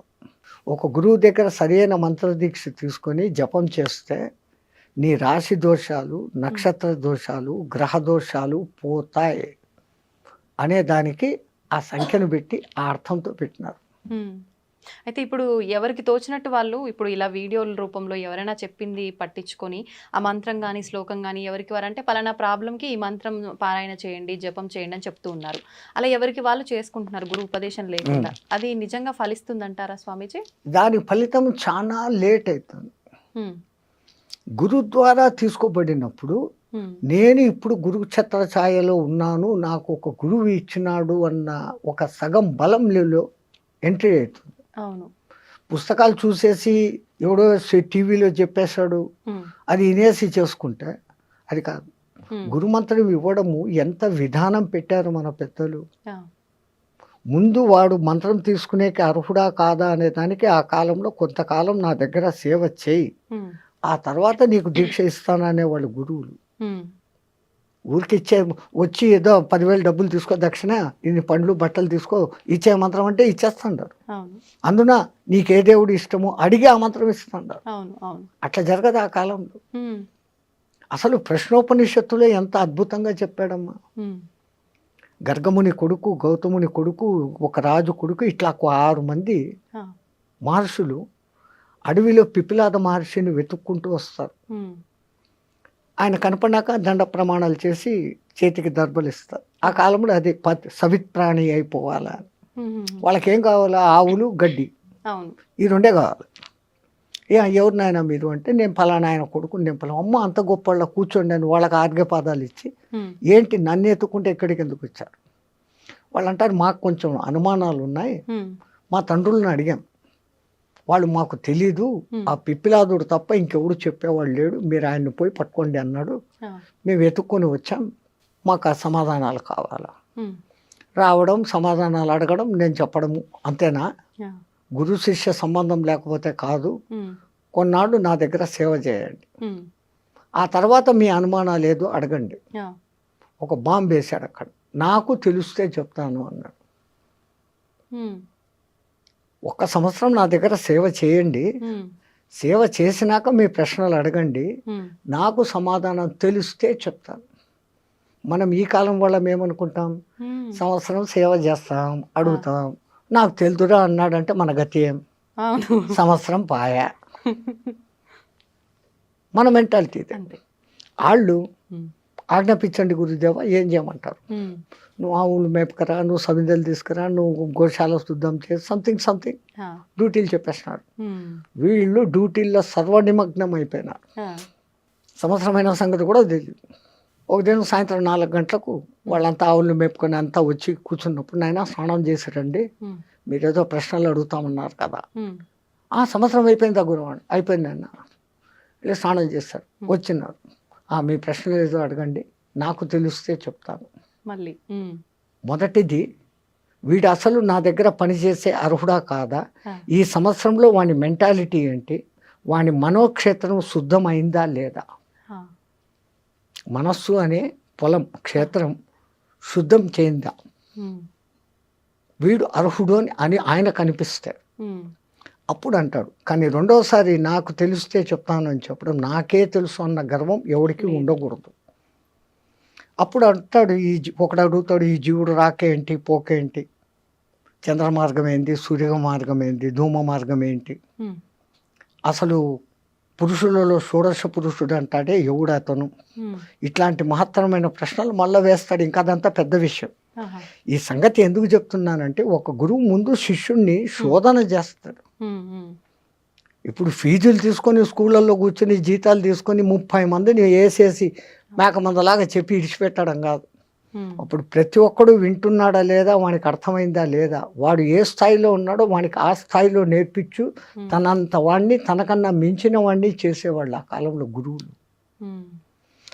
ఒక గురువు దగ్గర సరైన మంత్రదీక్ష తీసుకొని జపం చేస్తే నీ రాశి దోషాలు, నక్షత్ర దోషాలు, గ్రహ దోషాలు పోతాయి అనే దానికి ఆ సంఖ్యను పెట్టి ఆ అర్థంతో పెట్టినారు. అయితే ఇప్పుడు ఎవరికి తోచినట్టు వాళ్ళు ఇప్పుడు ఇలా వీడియోల రూపంలో ఎవరైనా చెప్పింది పట్టించుకొని ఆ మంత్రం కానీ శ్లోకం కానీ ఎవరికి వారంటే పలానా ప్రాబ్లంకి ఈ మంత్రం పారాయణ చేయండి, జపం చేయండి అని చెప్తూ ఉన్నారు. అలా ఎవరికి వాళ్ళు చేసుకుంటున్నారు గురు ఉపదేశం లేకుండా. అది నిజంగా ఫలిస్తుందంటారా స్వామీజీ? దాని ఫలితం చాలా లేట్ అవుతుంది. గురు ద్వారా తీసుకోబడినప్పుడు నేను ఇప్పుడు గురు ఛత్ర ఛాయలో ఉన్నాను, నాకు ఒక గురువు ఇచ్చినాడు అన్న ఒక సగం బలంలో ఎంట్రీ అవుతుంది. అవును. పుస్తకాలు చూసేసి ఎవడో టీవీలో చెప్పేశాడు అది వినేసి చేసుకుంటే అది కాదు. గురుమంత్రం ఇవ్వడము ఎంత విధానం పెట్టారు మన పెద్దలు. ముందు వాడు మంత్రం తీసుకునేకి అర్హుడా కాదా అనే దానికి ఆ కాలంలో కొంతకాలం నా దగ్గర సేవ చేయి, ఆ తర్వాత నీకు దీక్ష ఇస్తాననే వాళ్ళు గురువులు. ఊరికి వచ్చి ఏదో 10,000 డబ్బులు తీసుకో దక్షిణ, ఇన్ని పండ్లు బట్టలు తీసుకో, ఇచ్చే మంత్రం అంటే ఇచ్చేస్తాడారు. అందున నీకే దేవుడు ఇష్టమో అడిగి ఆ మంత్రం ఇస్తాడారు. అట్లా జరగదు ఆ కాలంలో. అసలు ప్రశ్నోపనిషత్తులో ఎంత అద్భుతంగా చెప్పాడమ్మా. గర్గముని కొడుకు, గౌతముని కొడుకు, ఒక రాజు కొడుకు, ఇట్లా 6 మంది మహర్షులు అడవిలో పిపిలాద మహర్షిని వెతుక్కుంటూ వస్తారు. ఆయన కనపడినాక దండ ప్రమాణాలు చేసి చేతికి దర్భలు ఇస్తారు. ఆ కాలంలో అది సవిత్ప్రాణి అయిపోవాలా. వాళ్ళకేం కావాలా? ఆవులు, గడ్డి, ఈ 2 కావాలి. ఎవరినైనా మీరు అంటే నేను ఫలానా ఆయన కొడుకు, నేను ఫలానా. అమ్మ అంత గొప్ప వాళ్ళ కూర్చోండి అని వాళ్ళకి ఆర్ఘ్యపాదాలు ఇచ్చి, ఏంటి నన్ను ఎత్తుకుంటే ఎక్కడికి ఎందుకు వచ్చారు? వాళ్ళు అంటారు మాకు కొంచెం అనుమానాలు ఉన్నాయి, మా తండ్రులను అడిగాం, వాళ్ళు మాకు తెలీదు, ఆ పిప్పిలాదుడు తప్ప ఇంకెవడు చెప్పేవాళ్ళు లేడు, మీరు ఆయన్ని పోయి పట్టుకోండి అన్నాడు, మేము వెతుక్కొని వచ్చాం, మాకు ఆ సమాధానాలు కావాలా. రావడం, సమాధానాలు అడగడం, నేను చెప్పడము, అంతేనా? గురు శిష్య సంబంధం లేకపోతే కాదు. కొన్నాళ్ళు నా దగ్గర సేవ చేయండి, ఆ తర్వాత మీ అనుమానాలు ఏదో అడగండి. ఒక బాంబు వేశాడు అక్కడ, నాకు తెలిస్తే చెప్తాను అన్నాడు. 1 సంవత్సరం నా దగ్గర సేవ చేయండి, సేవ చేసినాక మీ ప్రశ్నలు అడగండి, నాకు సమాధానం తెలిస్తే చెప్తాను. మనం ఈ కాలం వాళ్ళం ఏమనుకుంటాం? సంవత్సరం సేవ చేస్తాం, అడుగుతాం, నాకు తెలుదురా అన్నాడంటే మన గతి ఏం? సంవత్సరం పాయా. మన మెంటాలిటీ. వాళ్ళు ఆజ్ఞాపించండి గురుదేవా, ఏం చేయమంటారు? నువ్వు ఆవులు మేపకరా, నువ్వు సమిధలు తీసుకురా, నువ్వు గోశాల శుద్ధం చేసి సంథింగ్ డ్యూటీలు చెప్పేస్తున్నారు. వీళ్ళు డ్యూటీల్లో సర్వనిమగ్నం అయిపోయినారు. సంవత్సరమైన సంగతి కూడా తెలియదు. ఒక దినం సాయంత్రం 4 గంటలకు వాళ్ళంతా ఆవులు మేపుకొని అంతా వచ్చి కూర్చున్నప్పుడు, నాయన స్నానం చేశారండి, మీరేదో ప్రశ్నలు అడుగుతామన్నారు కదా. సంవత్సరం అయిపోయిందా గురువాడు? అయిపోయింది అన్న. ఇలా స్నానం చేశారు, వచ్చినారు, మీ ప్రశ్నలు ఏదో అడగండి, నాకు తెలిస్తే చెప్తాను. మళ్ళీ మొదటిది, వీడు అసలు నా దగ్గర పనిచేసే అర్హుడా కాదా, ఈ సంవత్సరంలో వాని మెంటాలిటీ ఏంటి, వాని మనోక్షేత్రం శుద్ధమైందా లేదా. మనస్సు అనే పొలం, క్షేత్రం శుద్ధం చేయిందా, వీడు అర్హుడు అని ఆయన కనిపిస్తాడు. అప్పుడు అంటాడు. కానీ రెండోసారి నాకు తెలిస్తే చెప్తాను అని చెప్పడం, నాకే తెలుసు అన్న గర్వం ఎవరికి ఉండకూడదు. అప్పుడు అంటాడు, ఒకడు అడుగుతాడు, ఈ జీవుడు రాకేంటి, పోకేంటి, చంద్ర మార్గం ఏంటి, సూర్య మార్గం ఏంటి, ధూమ మార్గం ఏంటి, అసలు పురుషులలో షోడశ పురుషుడు అంటాడే ఎవడు అతను, ఇట్లాంటి మహత్తరమైన ప్రశ్నలు మళ్ళీ వేస్తాడు. ఇంకా అదంతా పెద్ద విషయం. ఈ సంగతి ఎందుకు చెప్తున్నానంటే, ఒక గురువు ముందు శిష్యుణ్ణి శోధన చేస్తాడు. ఇప్పుడు ఫీజులు తీసుకొని స్కూళ్ళల్లో కూర్చొని జీతాలు తీసుకొని 30 మందిని వేసేసి మేకమందలాగా చెప్పి ఇడిచిపెట్టడం కాదు. అప్పుడు ప్రతి ఒక్కడు వింటున్నాడా లేదా, వానికి అర్థమైందా లేదా, వాడు ఏ స్థాయిలో ఉన్నాడో వానికి ఆ స్థాయిలో నేర్పించు, తనంత వాడిని తనకన్నా మించిన వాడిని చేసేవాళ్ళు ఆ కాలంలో గురువులు.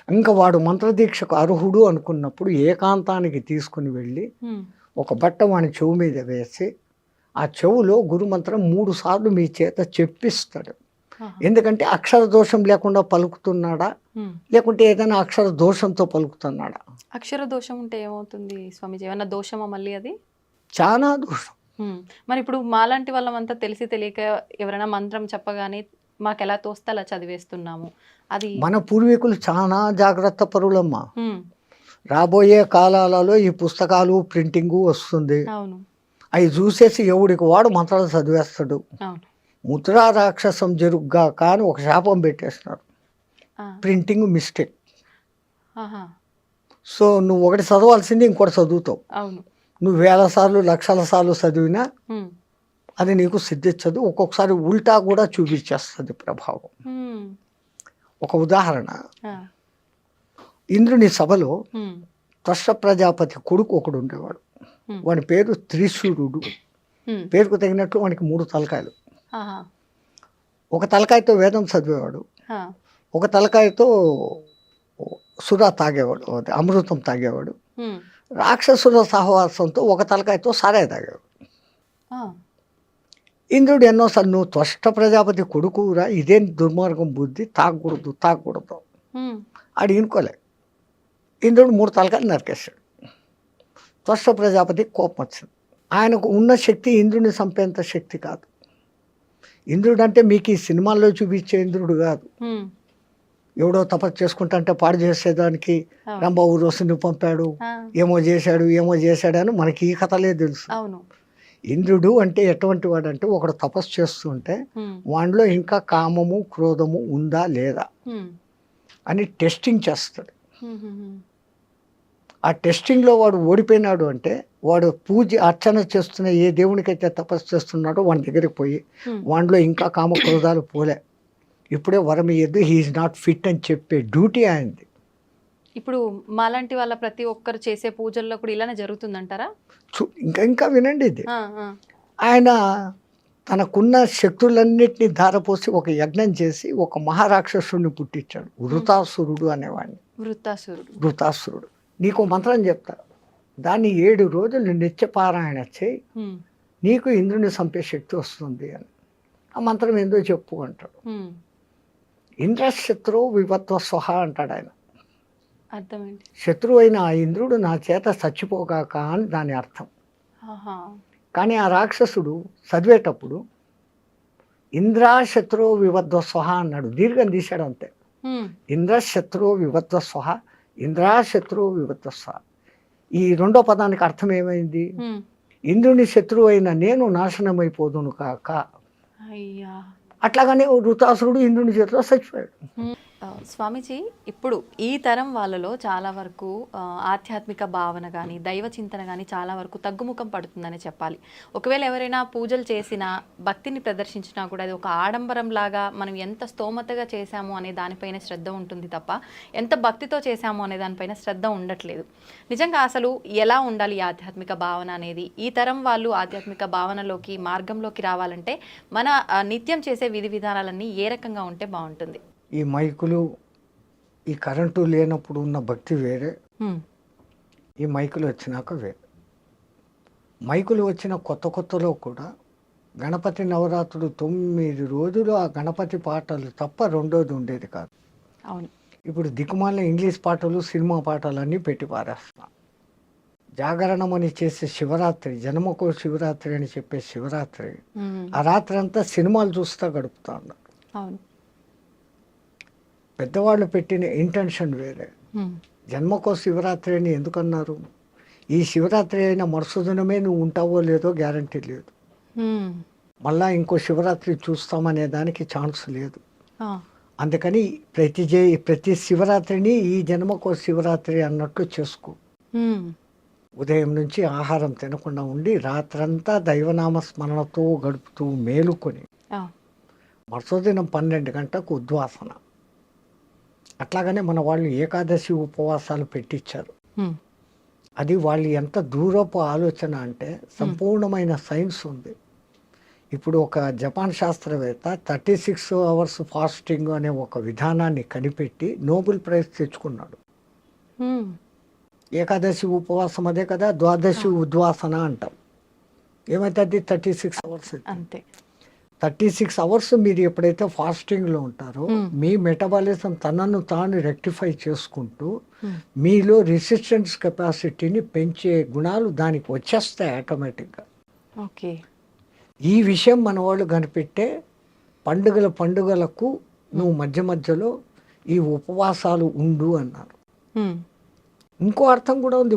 ఇంకా వాడు మంత్రదీక్షకు అర్హుడు అనుకున్నప్పుడు ఏకాంతానికి తీసుకుని వెళ్ళి ఒక బట్ట వాని చెవు మీద వేసి ఆ చెవులో గురుమంత్రం 3 సార్లు మీ చేత చెప్పిస్తాడు. ఎందుకంటే అక్షర దోషం లేకుండా పలుకుతున్నాడా, లేకుంటే ఏదైనా అక్షర దోషంతో పలుకుతున్నాడా? అక్షర దోషం ఉంటే ఏమవుతుంది స్వామీజీ? ఏమన్నా దోషమా మళ్ళీ అది? చాలా దోషం. మరి ఇప్పుడు మాలాంటి వాళ్ళమంతా తెలిసి తెలియక ఎవరైనా మంత్రం చెప్పగానే మాకు ఎలా తోస్తే అలా చదివేస్తున్నాము. అది మన పూర్వీకులు చాలా జాగ్రత్త పరులమ్మా. రాబోయే కాలాలలో ఈ పుస్తకాలు ప్రింటింగు వస్తుంది. అవును, అవి చూసేసి ఎవడికి వాడు మంత్రాలు చదివేస్తాడు. అవును. ముద్రా రాక్షసం జరుగుగా కానీ ఒక శాపం పెట్టేస్తున్నారు. Printing mistake. సో నువ్వు ఒకటి చదవాల్సింది ఇంకోటి చదువుతావు. అవును. నువ్వు 1000 సార్లు 1,00,000 సార్లు చదివినా అది నీకు సిద్ధించదు. ఒక్కొక్కసారి ఉల్టా కూడా చూపించేస్తుంది ప్రభావం. ఒక ఉదాహరణ, ఇంద్రుని సభలో త్వష్ట ప్రజాపతి కొడుకు ఒకడు ఉండేవాడు. వాడి పేరు త్రిశూరుడు. పేరుకు తగినట్లు వానికి 3 తలకాయలు. ఒక తలకాయతో వేదం చదివేవాడు, ఒక తలకాయతో సురా తాగేవాడు, అమృతం తాగేవాడు. రాక్షసుల సహవాసంతో ఒక తలకాయతో సారాయి తాగేవాడు. ఇంద్రుడు ఎన్నోసార్లు నువ్వు త్వష్ట ప్రజాపతి కొడుకురా, ఇదేం దుర్మార్గం బుద్ధి, తాగకూడదు ఆడు ఇనుకోలే. ఇంద్రుడు 3 తలకాయలు నరికేశాడు. త్వష్ట ప్రజాపతి కోపం వచ్చింది. ఆయనకు ఉన్న శక్తి ఇంద్రుడిని చంపేంత శక్తి కాదు. ఇంద్రుడు అంటే మీకు ఈ సినిమాల్లో చూపించే ఇంద్రుడు కాదు. ఎవడో తపస్సు చేసుకుంటా పాడు చేసేదానికి రంభ ఊరోసుని పంపాడు, ఏమో చేశాడు అని మనకి ఈ కథలే తెలుసు. ఇంద్రుడు అంటే ఎటువంటి వాడు అంటే ఒకడు తపస్సు చేస్తుంటే వాడిలో ఇంకా కామము క్రోధము ఉందా లేదా అని టెస్టింగ్ చేస్తాడు. ఆ టెస్టింగ్లో వాడు ఓడిపోయినాడు అంటే వాడు పూజ అర్చన చేస్తున్న ఏ దేవునికైతే తపస్సు చేస్తున్నాడో వాడి దగ్గరికి పోయి వాడిలో ఇంకా కామ క్రోధాలు పోలే, ఇప్పుడే వరం ఇయ్యద్దు, హీఈస్ నాట్ ఫిట్ అని చెప్పే డ్యూటీ ఆయనది. ఇప్పుడు మాలాంటి వాళ్ళ ప్రతి ఒక్కరు చేసే పూజల్లో కూడా ఇలానే జరుగుతుందంటారా? ఇంకా వినండి, ఇది ఆయన తనకున్న శక్తులన్నిటినీ ధారపోసి ఒక యజ్ఞం చేసి ఒక మహారాక్షసుడిని పుట్టించాడు, వృతాసురుడు అనేవాడిని. వృతాసురుడు. నీకు మంత్రం చెప్తా, దాన్ని 7 రోజులు నిత్యపారాయణ చేయి, నీకు ఇంద్రుని చంపే శక్తి వస్తుంది అని. ఆ మంత్రం ఏందో చెప్పు అంటాడు. ఇంద్రశత్రు వివత్వ స్వహ అంటాడు ఆయన. అర్థమేంటి? శత్రువు అయిన ఆ ఇంద్రుడు నా చేత చచ్చిపోగాక అని దాని అర్థం. కానీ ఆ రాక్షసుడు చదివేటప్పుడు ఇంద్రశత్రు వివత్వ స్వహ అన్నాడు, దీర్ఘం తీశాడు అంతే. ఇంద్రశత్రు వివత్వ స్వహ, ఇంద్రశత్రు వివత్వ స్వహ. ఈ 2వ పదానికి అర్థం ఏమైంది? ఇంద్రుని శత్రువు అయిన నేను నాశనమైపోదును కాక. అట్లాగానే వృతాసురుడు ఇంద్రుని చేతిలో చచ్చిపోయాడు. స్వామీజీ, ఇప్పుడు ఈ తరం వాళ్ళలో చాలా వరకు ఆధ్యాత్మిక భావన కానీ దైవ చింతన కానీ చాలా వరకు తగ్గుముఖం పడుతుందని చెప్పాలి. ఒకవేళ ఎవరైనా పూజలు చేసినా భక్తిని ప్రదర్శించినా కూడా అది ఒక ఆడంబరం లాగా మనం ఎంత స్తోమతగా చేశాము అనే దానిపైన శ్రద్ధ ఉంటుంది తప్ప ఎంత భక్తితో చేశాము అనే దానిపైన శ్రద్ధ ఉండట్లేదు. నిజంగా అసలు ఎలా ఉండాలి ఈ ఆధ్యాత్మిక భావన అనేది? ఈ తరం వాళ్ళు ఆధ్యాత్మిక భావనలోకి మార్గంలోకి రావాలంటే మన నిత్యం చేసే విధి విధానాలన్నీ ఏ రకంగా ఉంటే బాగుంటుంది? ఈ మైకులు, ఈ కరెంటు లేనప్పుడు ఉన్న భక్తి వేరే, ఈ మైకులు వచ్చినాక వేరే. మైకులు వచ్చిన కొత్తలో కూడా గణపతి నవరాత్రులు 9 రోజులు ఆ గణపతి పాటలు తప్ప రెండోది ఉండేది కాదు. అవును. ఇప్పుడు దిక్కుమాల ఇంగ్లీష్ పాటలు, సినిమా పాటలు అన్నీ పెట్టి పారేస్తున్నాం. జాగరణం అని చేసే శివరాత్రి, జన్మకో శివరాత్రి అని చెప్పే శివరాత్రి, ఆ రాత్రి అంతా సినిమాలు చూస్తూ గడుపుతా ఉన్నారు. అవును. పెద్దవాళ్ళు పెట్టిన ఇంటెన్షన్ వేరే. జన్మకో శివరాత్రి అని ఎందుకన్నారు? ఈ శివరాత్రి అయిన మరుసదినమే నువ్వు ఉంటావో లేదో గ్యారంటీ లేదు, మళ్ళా ఇంకో శివరాత్రి చూస్తామనే దానికి ఛాన్స్ లేదు. అందుకని ప్రతి శివరాత్రిని ఈ జన్మకో శివరాత్రి అన్నట్లు చేసుకో. ఉదయం నుంచి ఆహారం తినకుండా ఉండి రాత్రంతా దైవనామ స్మరణతో గడుపుతూ మేలుకొని మరుసదినం 12 గంటలకు ఉద్వాసన. అట్లాగనే మన వాళ్ళు ఏకాదశి ఉపవాసాలు పెట్టించారు. అది వాళ్ళు ఎంత దూరపు ఆలోచన అంటే సంపూర్ణమైన సైన్స్ ఉంది. ఇప్పుడు ఒక జపాన్ శాస్త్రవేత్త 36 అవర్స్ ఫాస్టింగ్ అనే ఒక విధానాన్ని కనిపెట్టి నోబెల్ ప్రైజ్ తెచ్చుకున్నాడు. హ్మ్. ఏకాదశి ఉపవాసం అదే కదా, ద్వాదశి ఉద్వాసన అంటాం. ఏమైతుంది 36 అవర్స్. అంతే. 36 అవర్స్ మీరు ఎప్పుడైతే ఫాస్టింగ్లో ఉంటారో మీ మెటబాలిజం తనను తాను రెక్టిఫై చేసుకుంటూ మీలో రెసిస్టెన్స్ కెపాసిటీని పెంచే గుణాలు దానికి వచ్చేస్తాయి ఆటోమేటిక్గా. ఓకే. ఈ విషయం మన వాళ్ళు కనిపెట్టే పండుగలకు నువ్వు మధ్య మధ్యలో ఈ ఉపవాసాలు ఉండు అన్నారు. హ్మ్. ఇంకో అర్థం కూడా ఉంది.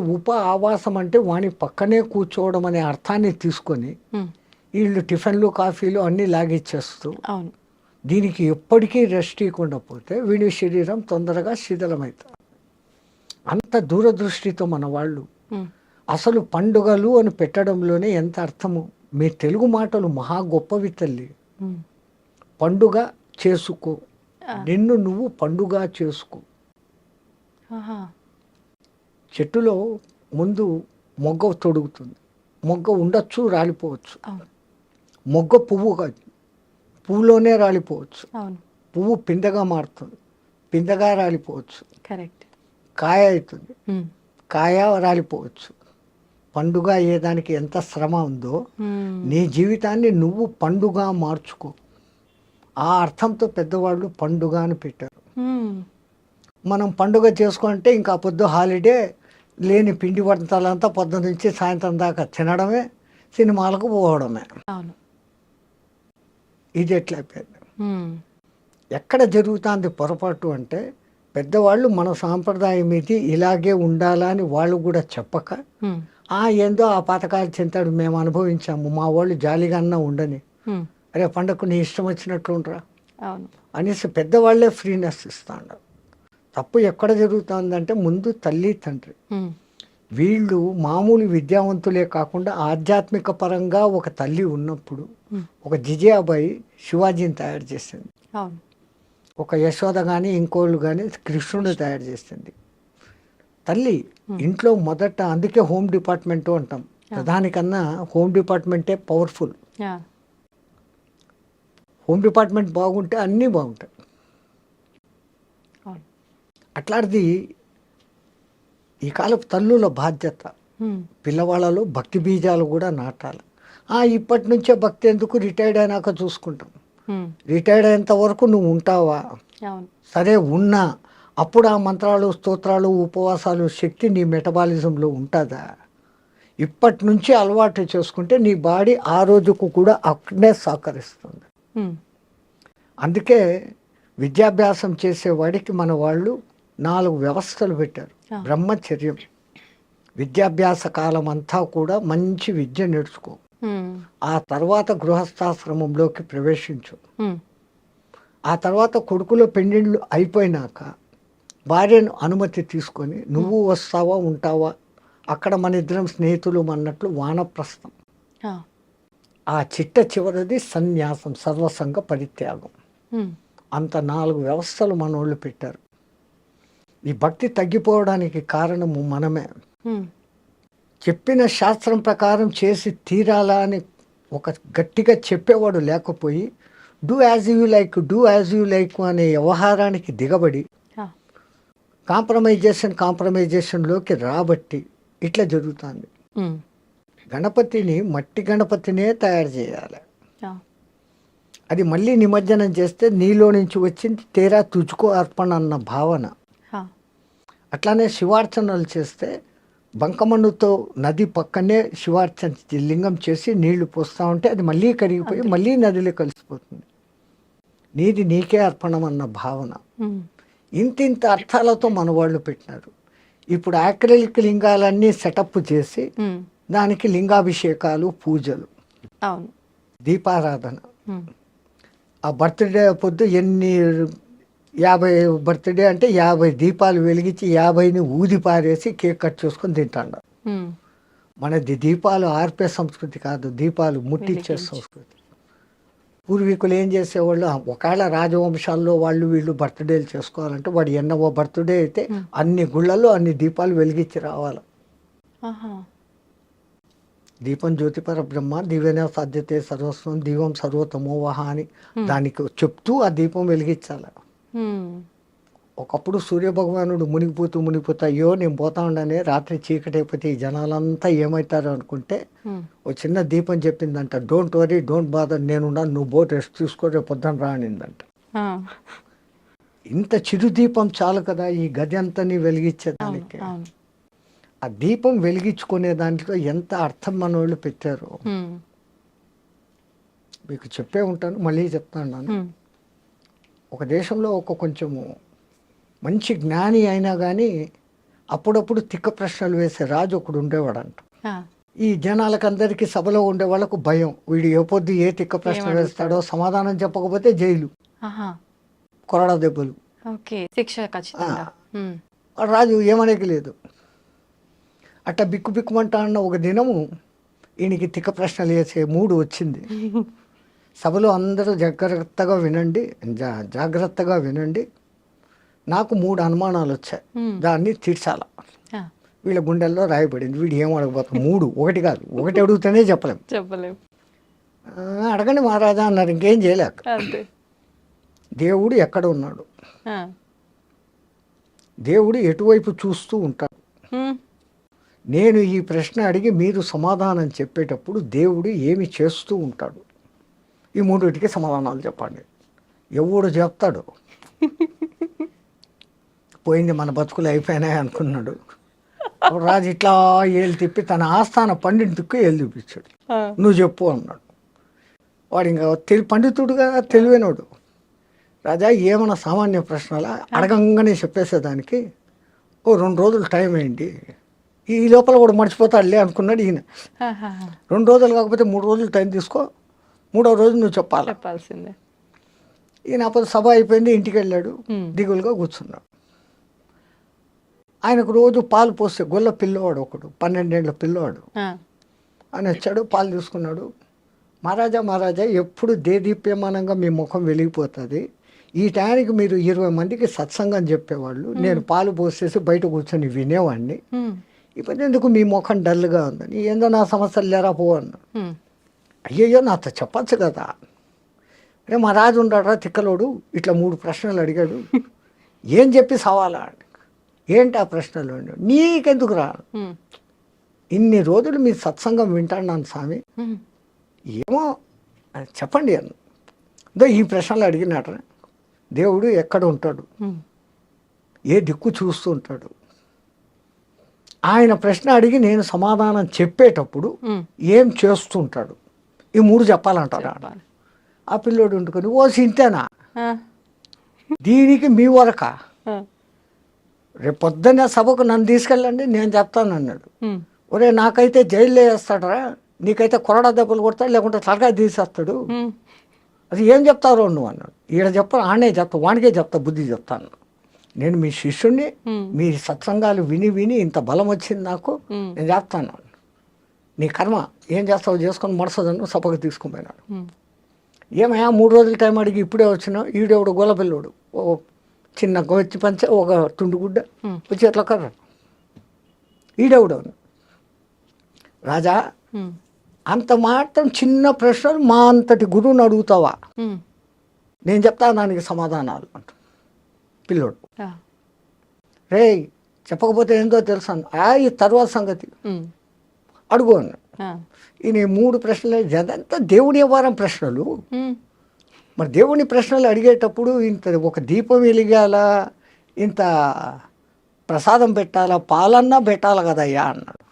ఆవాసం అంటే వాని పక్కనే కూర్చోవడం అనే అర్థాన్ని తీసుకొని వీళ్ళు టిఫిన్లు కాఫీలు అన్నీ లాగిచ్చేస్తూ అవును. దీనికి ఎప్పటికీ రెస్ట్ ఇవ్వకుండా పోతే వీడి శరీరం తొందరగా శిథిలమవుతుంది. అంత దూరదృష్టితో మన వాళ్ళు అసలు పండుగలు అని పెట్టడంలోనే ఎంత అర్థము. మీ తెలుగు మాటలు మహా గొప్పవి తల్లి. పండుగ చేసుకో, నిన్ను నువ్వు పండుగ చేసుకో. చెట్టులో ముందు మొగ్గ తొడుగుతుంది, మొగ్గ ఉండొచ్చు రాలిపోవచ్చు. మొగ్గ పువ్వు కాదు, పువ్వులోనే రాలిపోవచ్చు. పువ్వు పిందెగా మారుతుంది, పిందెగా రాలిపోవచ్చు. కరెక్ట్. కాయ అవుతుంది, కాయ రాలిపోవచ్చు. పండుగ అయ్యేదానికి ఎంత శ్రమ ఉందో నీ జీవితాన్ని నువ్వు పండుగ మార్చుకో. ఆ అర్థంతో పెద్దవాళ్ళు పండుగ అని పెట్టారు. మనం పండుగ చేసుకుంటే ఇంకా పొద్దు హాలిడే, లేని పిండి వంటలంతా పొద్దు నుంచి సాయంత్రం దాకా తినడమే, సినిమాలకు పోవడమే. ఇది ఎట్లయిపోయింది. ఎక్కడ జరుగుతుంది పొరపాటు అంటే పెద్దవాళ్ళు మన సాంప్రదాయం ఇది ఇలాగే ఉండాలని వాళ్ళు కూడా చెప్పక ఏందో ఆ పథకాలు చెంతాడు మేము అనుభవించాము, మా వాళ్ళు జాలిగా అన్నా ఉండని, అరే పండగకు నీ ఇష్టం వచ్చినట్లు ఉండరా అనేసి పెద్దవాళ్లే ఫ్రీనెస్ ఇస్తాడు. తప్పు ఎక్కడ జరుగుతుందంటే ముందు తల్లి తండ్రి వీళ్ళు మామూలు విద్యావంతులే కాకుండా ఆధ్యాత్మిక పరంగా ఒక తల్లి ఉన్నప్పుడు ఒక జిజియాబాయి శివాజీని తయారు చేసింది, ఒక యశోద కానీ ఇంకోళ్ళు కానీ కృష్ణుని తయారు చేసింది. తల్లి ఇంట్లో మొదట, అందుకే హోమ్ డిపార్ట్మెంట్ అంటాం, దానికన్నా హోమ్ డిపార్ట్మెంటే పవర్ఫుల్. హోమ్ డిపార్ట్మెంట్ బాగుంటే అన్నీ బాగుంటాయి. అట్లాంటిది ఈ కాలపు తల్లుల బాధ్యత పిల్లవాళ్ళలో భక్తి బీజాలు కూడా నాటాలి. ఇప్పటి నుంచే భక్తి ఎందుకు, రిటైర్డ్ అయినాక చూసుకుంటాం. రిటైర్డ్ అయ్యేంత వరకు నువ్వు ఉంటావా? సరే ఉన్నా అప్పుడు ఆ మంత్రాలు స్తోత్రాలు ఉపవాసాలు శక్తి నీ మెటబాలిజంలో ఉంటుందా? ఇప్పటి నుంచి అలవాటు చేసుకుంటే నీ బాడీ ఆ రోజుకు కూడా అక్కడే సహకరిస్తుంది. అందుకే విద్యాభ్యాసం చేసేవాడికి మన వాళ్ళు 4 వ్యవస్థలు పెట్టారు. బ్రహ్మచర్యం, విద్యాభ్యాస కాలం అంతా కూడా మంచి విద్య నేర్చుకో, ఆ తర్వాత గృహస్థాశ్రమంలోకి ప్రవేశించు, ఆ తర్వాత కొడుకులో పెండిళ్ళు అయిపోయినాక భార్యను అనుమతి తీసుకొని నువ్వు వస్తావా ఉంటావా, అక్కడ మన ఇద్దరం స్నేహితులు అన్నట్లు వానప్రస్థం. ఆ చిట్ట చివరిది సన్యాసం, సర్వసంగ పరిత్యాగం. అంత 4 వ్యవస్థలు మన వాళ్ళు పెట్టారు. ఈ భక్తి తగ్గిపోవడానికి కారణము మనమే. చెప్పిన శాస్త్రం ప్రకారం చేసి తీరాలా అని ఒక గట్టిగా చెప్పేవాడు లేకపోయి డూ యాజ్ యూ లైక్ అనే వ్యవహారానికి దిగబడి కాంప్రమైజేషన్లోకి రాబట్టి ఇట్లా జరుగుతుంది. గణపతిని మట్టి గణపతినే తయారు చేయాలి. అది మళ్ళీ నిమజ్జనం చేస్తే నీలో నుంచి వచ్చింది తేరా తుజుకో అర్పణ అన్న భావన. అట్లానే శివార్చనలు చేస్తే బంకమన్నుతో నది పక్కనే శివార్చన లింగం చేసి నీళ్లు పోస్తూ ఉంటే అది మళ్ళీ కరిగిపోయి మళ్ళీ నదిలో కలిసిపోతుంది. నీది నీకే అర్పణం అన్న భావన. ఇంతింత అర్థాలతో మన వాళ్ళు పెట్టినారు. ఇప్పుడు యాక్రిలిక్ లింగాలన్నీ సెటప్ చేసి దానికి లింగాభిషేకాలు, పూజలు, దీపారాధన. ఆ బర్త్డే పొద్దు 50 బర్త్డే అంటే 50 దీపాలు వెలిగించి 50ని ఊది పారేసి కేక్ కట్ చేసుకొని తింటాడు. మనది దీపాలు ఆర్పే సంస్కృతి కాదు, దీపాలు ముట్టించే సంస్కృతి. పూర్వీకులు ఏం చేసేవాళ్ళు, ఒకవేళ రాజవంశాల్లో వాళ్ళు వీళ్ళు బర్త్డేలు చేసుకోవాలంటే వాడు ఎన్నో బర్త్డే అయితే అన్ని గుళ్ళల్లో అన్ని దీపాలు వెలిగించి రావాలి. దీపం జ్యోతి పరబ్రహ్మ దివ్యన సాధ్యతే సర్వస్వం దీపం సర్వతమోవహ అని దానికి చెప్తూ ఆ దీపం వెలిగించాలి. ఒకప్పుడు సూర్యభగవానుడు మునిగిపోతూ అయ్యో నేను పోతా ఉండనే రాత్రి చీకటి అయిపోతే ఈ జనాలంతా ఏమవుతారు అనుకుంటే ఒక చిన్న దీపం చెప్పిందంట, డోంట్ వరీ డోంట్ బాదర్, నేనున్నాను, నువ్వు బోట్ రెస్ట్ తీసుకో, రేపు పొద్దున రా అనిందంట. ఇంత చిరు దీపం చాలు కదా ఈ గది అంతని వెలిగించేదానికి. ఆ దీపం వెలిగించుకునే దాంట్లో ఎంత అర్థం మన వాళ్ళు పెట్టారు మీకు చెప్పే ఉంటాను, మళ్ళీ చెప్తాను. ఒక దేశంలో ఒక కొంచెము మంచి జ్ఞాని అయినా కానీ అప్పుడప్పుడు తిక్క ప్రశ్నలు వేసే రాజు ఒకడు ఉండేవాడంట. ఈ జనాలకందరికీ సభలో ఉండే వాళ్ళకు భయం, వీడు ఏ పొద్దు ఏ తిక్క ప్రశ్న వేస్తాడో, సమాధానం చెప్పకపోతే జైలు, కొరడా దెబ్బలు, రాజు ఏమనేకి లేదు. అట్లా బిక్కు బిక్కుమంటా అన్న ఒక దినము ఈయనకి తిక్క ప్రశ్నలు వేసే మూడు వచ్చింది. సభలో అందరూ జాగ్రత్తగా వినండి, నాకు 3 అనుమానాలు వచ్చాయి, దాన్ని తీర్చాల. వీళ్ళ గుండెల్లో రాయబడింది, వీడు ఏం అడగబోతాం. 3, ఒకటి కాదు, ఒకటి అడిగితేనే చెప్పలేము. అడగండి మహారాజా అన్నారు, ఇంకేం చేయలేక. దేవుడు ఎక్కడ ఉన్నాడు, దేవుడు ఎటువైపు చూస్తూ ఉంటాడు, నేను ఈ ప్రశ్న అడిగి మీరు సమాధానం చెప్పేటప్పుడు దేవుడు ఏమి చేస్తూ ఉంటాడు, ఈ 3టికి సమాధానాలు చెప్పండి. ఎవడు చెప్తాడు, పోయింది మన బతుకులు అయిపోయినాయి అనుకున్నాడు. రాజు ఇట్లా ఏళ్ళు తిప్పి తన ఆస్థాన పండితుకు ఏళ్ళు చూపించాడు, నువ్వు చెప్పు అన్నాడు. వాడు ఇంకా పండితుడుగా తెలివైనడు. రాజా ఏమన్నా సామాన్య ప్రశ్నలా, అడగంగానే చెప్పేసేదానికి 2 రోజులు టైం అయింది, ఈ లోపల కూడా మర్చిపోతాడులే అనుకున్నాడు ఈయన. 2 రోజులు కాకపోతే 3 రోజులు టైం తీసుకో, 3వ రోజు నువ్వు చెప్పాల్సిందే. ఈయన అప్పుడు సభ అయిపోయింది, ఇంటికి వెళ్ళాడు, దిగులుగా కూర్చున్నాడు. ఆయనకు రోజు పాలు పోస్తే గొల్ల పిల్లవాడు ఒకడు, 12 ఏళ్ల పిల్లవాడు ఆయన వచ్చాడు, పాలు తీసుకున్నాడు. మహారాజా ఎప్పుడు దేదీప్యమానంగా మీ ముఖం వెలిగిపోతుంది, ఈ టైంకి మీరు 20 మందికి సత్సంగం చెప్పేవాళ్ళు, నేను పాలు పోసేసి బయట కూర్చొని వినేవాడిని, ఇప్పుడు ఎందుకు మీ ముఖం డల్గా ఉందని. ఏందో నా సమస్యలు లేరా పో అన్నాడు. అయ్యయ్యో నాతో చెప్పచ్చు కదా, రే మా రాజు ఉన్నాడు తిక్కలోడు, ఇట్లా 3 ప్రశ్నలు అడిగాడు, ఏం చెప్పి సవాలా, ఏంటి ఆ ప్రశ్నలు, నీకెందుకు రా, ఇన్ని రోజులు మీ సత్సంగం వింటాను స్వామి, ఏమో చెప్పండి అన్న. ఈ ప్రశ్నలు అడిగినట, దేవుడు ఎక్కడ ఉంటాడు, ఏ దిక్కు చూస్తూ ఉంటాడు, ఆయన ప్రశ్న అడిగి నేను సమాధానం చెప్పేటప్పుడు ఏం చేస్తుంటాడు, ఈ 3 చెప్పాలంటారా. ఆ పిల్లోడు ఉండుకొని, ఓ సింతేనా, దీనికి మీ వరక, రేపు పొద్దున్న సభకు నన్ను తీసుకెళ్ళండి నేను చెప్తాను అన్నాడు. ఒరే నాకైతే జైల్లో వేస్తాడరా, నీకైతే కొరడా దెబ్బలు కొడతాడు, లేకుంటే తలకాయ తీసేస్తాడు, అది ఏం చెప్తారో నువ్వు అన్నాడు. ఈడ చెప్పను, ఆడనే చెప్తా, వానికే చెప్తా, బుద్ధి చెప్తాను, నేను మీ శిష్యుణ్ణి, మీ సత్సంగాలు విని ఇంత బలం వచ్చింది నాకు, నేను చెప్తాను, నీ కర్మ ఏం చేస్తావు చేసుకొని మడసదను సభకు తీసుకుని పోయినాడు. ఏమయ్యా 3 రోజుల టైం అడిగి ఇప్పుడే వచ్చినావు, ఈడెవడు గోలపిల్లోడు, ఓ చిన్న గొచ్చి పంచ, ఒక తుండుగుడ్డ, వచ్చి ఎట్లా కర్ర, ఈడెవడవును. రాజా అంత మాత్రం చిన్న ప్రశ్నలు మా అంతటి గురువుని అడుగుతావా, నేను చెప్తాను దానికి సమాధానాలు అంట పిల్లోడు. రే చెప్పకపోతే ఏందో తెలుసాను, ఈ తర్వాత సంగతి అడుగు అన్న. ఈయన 3 ప్రశ్నలు అదంతా దేవుని వ్యవహారం ప్రశ్నలు. మరి దేవుని ప్రశ్నలు అడిగేటప్పుడు ఇంత ఒక దీపం వెలిగాలా, ఇంత ప్రసాదం పెట్టాలా, పాలన్నా పెట్టాలి కదయ్యా అన్నాడు.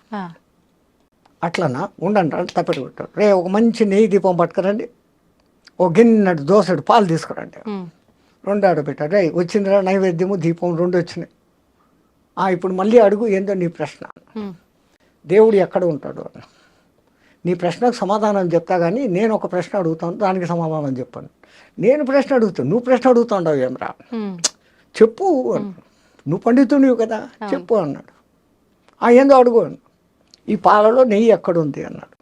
అట్లనా ఉండండి అంటే తప్పెట్టు పెట్టాడు. రే ఒక మంచి నెయ్యి దీపం పట్టుకురండి, ఒక గిన్నెడు దోసెడు పాలు తీసుకురండి, 2 ఆడబెట్టాడు. రే వచ్చిందిరా నైవేద్యము దీపం 2 వచ్చినాయి. ఇప్పుడు మళ్ళీ అడుగు ఏందో నీ ప్రశ్న, దేవుడు ఎక్కడ ఉంటాడు అని. నీ ప్రశ్నకు సమాధానం చెప్తా కానీ నేను ఒక ప్రశ్న అడుగుతాను, దానికి సమాధానం చెప్పాను. నేను ప్రశ్న అడుగుతాను, నువ్వు ప్రశ్న అడుగుతావు ఏమరా, చెప్పు, నువ్వు పండితుడివి కదా చెప్పు అన్నాడు. ఏందో అడుగు, ఈ పాలలో నెయ్యి ఎక్కడుంది అన్నాడు.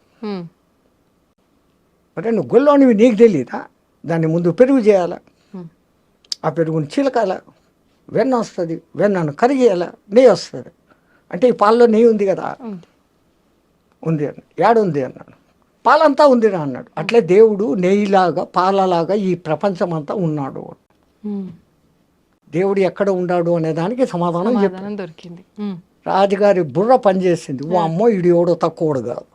అంటే నువ్వు గొల్లోనివి నీకు తెలియదా, దాన్ని ముందు పెరుగు చేయాలా, ఆ పెరుగుని చిలకాల, వెన్న వస్తుంది, వెన్నను కరిగేయాల, నెయ్యి వస్తుంది. అంటే ఈ పాలలో నెయ్యి ఉంది కదా, ఉంది అని. ఏడుంది అన్నాడు. పాలంతా ఉందిరా అన్నాడు. అట్లే దేవుడు నెయ్యిలాగా పాలలాగా ఈ ప్రపంచం అంతా ఉన్నాడు. దేవుడు ఎక్కడ ఉన్నాడు అనే దానికి సమాధానం చెప్పాడు. సమాధానం దొరికింది. రాజుగారి బుర్ర పనిచేసింది. ఓ అమ్మో ఇడు ఎవడో తక్కువడు కాదు.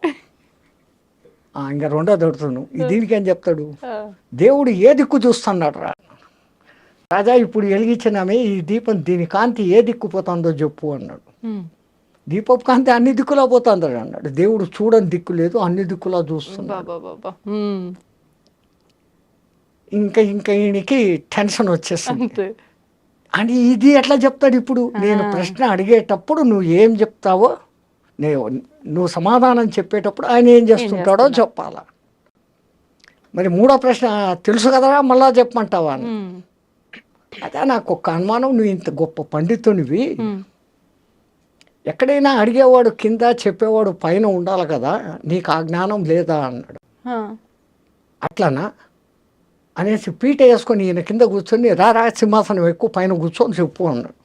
ఇంకా రెండో దొరుకుతున్నాను. దీనికి ఏం చెప్తాడు? దేవుడు ఏ దిక్కు చూస్తున్నాడు రా రాజా, ఇప్పుడు వెలిగించినామే ఈ దీపం, దీని కాంతి ఏ దిక్కు పోతుందో చెప్పు అన్నాడు. దీపపు కాంతి అన్ని దిక్కులా పోతుంది అన్నాడు. దేవుడు చూడని దిక్కు లేదు, అన్ని దిక్కులా చూస్తున్నాడు. ఇంకా ఈయనకి టెన్షన్ వచ్చేస్తుంది. అని ఇది ఎట్లా చెప్తాడు ఇప్పుడు? నేను ప్రశ్న అడిగేటప్పుడు నువ్వు ఏం చెప్తావో, నువ్వు సమాధానం చెప్పేటప్పుడు ఆయన ఏం చేస్తుంటాడో చెప్పాలా. మరి మూడో ప్రశ్న తెలుసు కదరా, మళ్ళా చెప్పమంటావా అని. అదే నాకు ఒక అనుమానం, నువ్వు ఇంత గొప్ప పండితునివి, ఎక్కడైనా అడిగేవాడు కింద చెప్పేవాడు పైన ఉండాలి కదా, నీకు ఆ జ్ఞానం లేదా అన్నాడు. అట్లానా అనేసి పీట వేసుకొని ఈయన కింద కూర్చొని రా సింహాసనం ఎక్కువ పైన కూర్చొని చెప్పు అన్నాడు.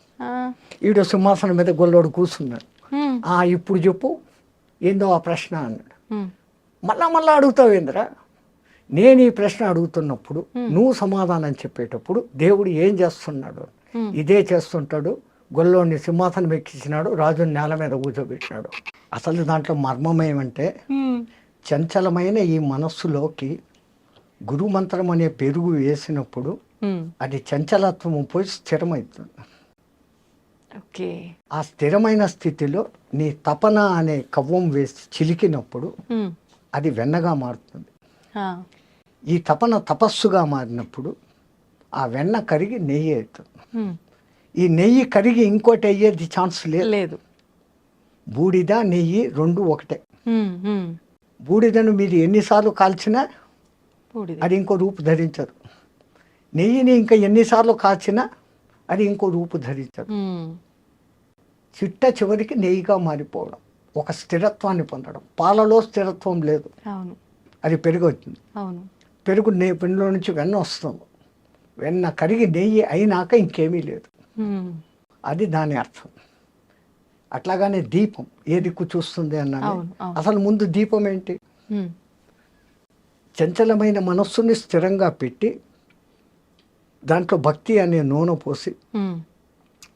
ఈడు సింహాసనం మీద గొల్లోడు కూర్చున్నాడు. ఇప్పుడు చెప్పు ఏందో ఆ ప్రశ్న అన్నాడు. మళ్ళా అడుగుతావు ఏందిరా? నేను ఈ ప్రశ్న అడుగుతున్నప్పుడు నువ్వు సమాధానం చెప్పేటప్పుడు దేవుడు ఏం చేస్తున్నాడు? ఇదే చేస్తుంటాడు. గొల్లోని సింహాసనం ఎక్కించినాడు, రాజుని నేల మీద కూర్చోబెట్టినాడు. అసలు దాంట్లో మర్మం ఏమంటే, చంచలమైన ఈ మనస్సులోకి గురుమంత్రం అనే పెరుగు వేసినప్పుడు అది చంచలత్వం పోయి స్థిరమవుతుంది. ఆ స్థిరమైన స్థితిలో నీ తపన అనే కవ్వం వేసి చిలికినప్పుడు అది వెన్నగా మారుతుంది. ఈ తపన తపస్సుగా మారినప్పుడు ఆ వెన్న కరిగి నెయ్యి అవుతుంది. ఈ నెయ్యి కరిగి ఇంకోటి అయ్యేది ఛాన్స్ లేదు. బూడిద నెయ్యి రెండు ఒకటే. బూడిదను మీరు ఎన్నిసార్లు కాల్చినా అది ఇంకో రూపు ధరించదు. నెయ్యిని ఇంకా ఎన్నిసార్లు కాల్చినా అది ఇంకో రూపు ధరించదు. చిట్ట చివరికి నెయ్యిగా మారిపోవడం, ఒక స్థిరత్వాన్ని పొందడం. పాలలో స్థిరత్వం లేదు, అది పెరుగు అవుతుంది. పెరుగు పెరుగులో నుంచి వెన్న వస్తుంది. వెన్న కరిగి నెయ్యి అయినాక ఇంకేమీ లేదు. అది దాని అర్థం. అట్లాగానే దీపం ఏ దిక్కు చూస్తుంది అన్నాను. అసలు ముందు దీపం ఏంటి? చంచలమైన మనస్సుని స్థిరంగా పెట్టి దాంట్లో భక్తి అనే నూనె పోసి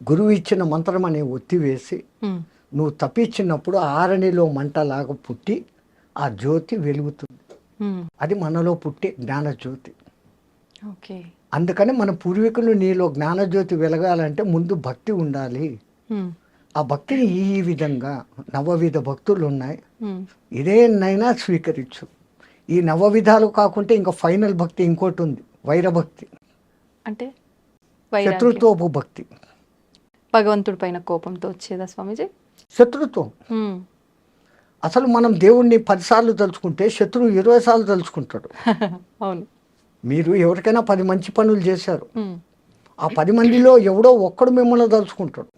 గురువు ఇచ్చిన మంత్రం అనే ఒత్తి వేసి నువ్వు తప్పించినప్పుడు ఆరణిలో మంటలాగా పుట్టి ఆ జ్యోతి వెలుగుతుంది. అది మనలో పుట్టే జ్ఞానజ్యోతి. అందుకని మన పూర్వీకులు నీలో జ్ఞానజ్యోతి వెలగాలంటే ముందు భక్తి ఉండాలి. ఆ భక్తిని ఈ విధంగా నవవిధ భక్తులు ఉన్నాయి, ఇదేనైనా స్వీకరించు. ఈ నవవిధాలు కాకుంటే ఇంకా ఫైనల్ భక్తి ఇంకోటి ఉంది, వైరభక్తి. అంటే శత్రుత్వపు భక్తి. భగవంతుడి పైన కోపంతో వచ్చేదా స్వామీజీ? శత్రుత్వం. అసలు మనం దేవుణ్ణి 10 సార్లు తలుచుకుంటే శత్రువు 20 సార్లు తలుచుకుంటాడు. అవును. మీరు ఎవరికైనా 10 మంచి పనులు చేశారు, ఆ 10 మందిలో ఎవడో ఒక్కడు మిమ్మల్ని తలుచుకుంటాడు.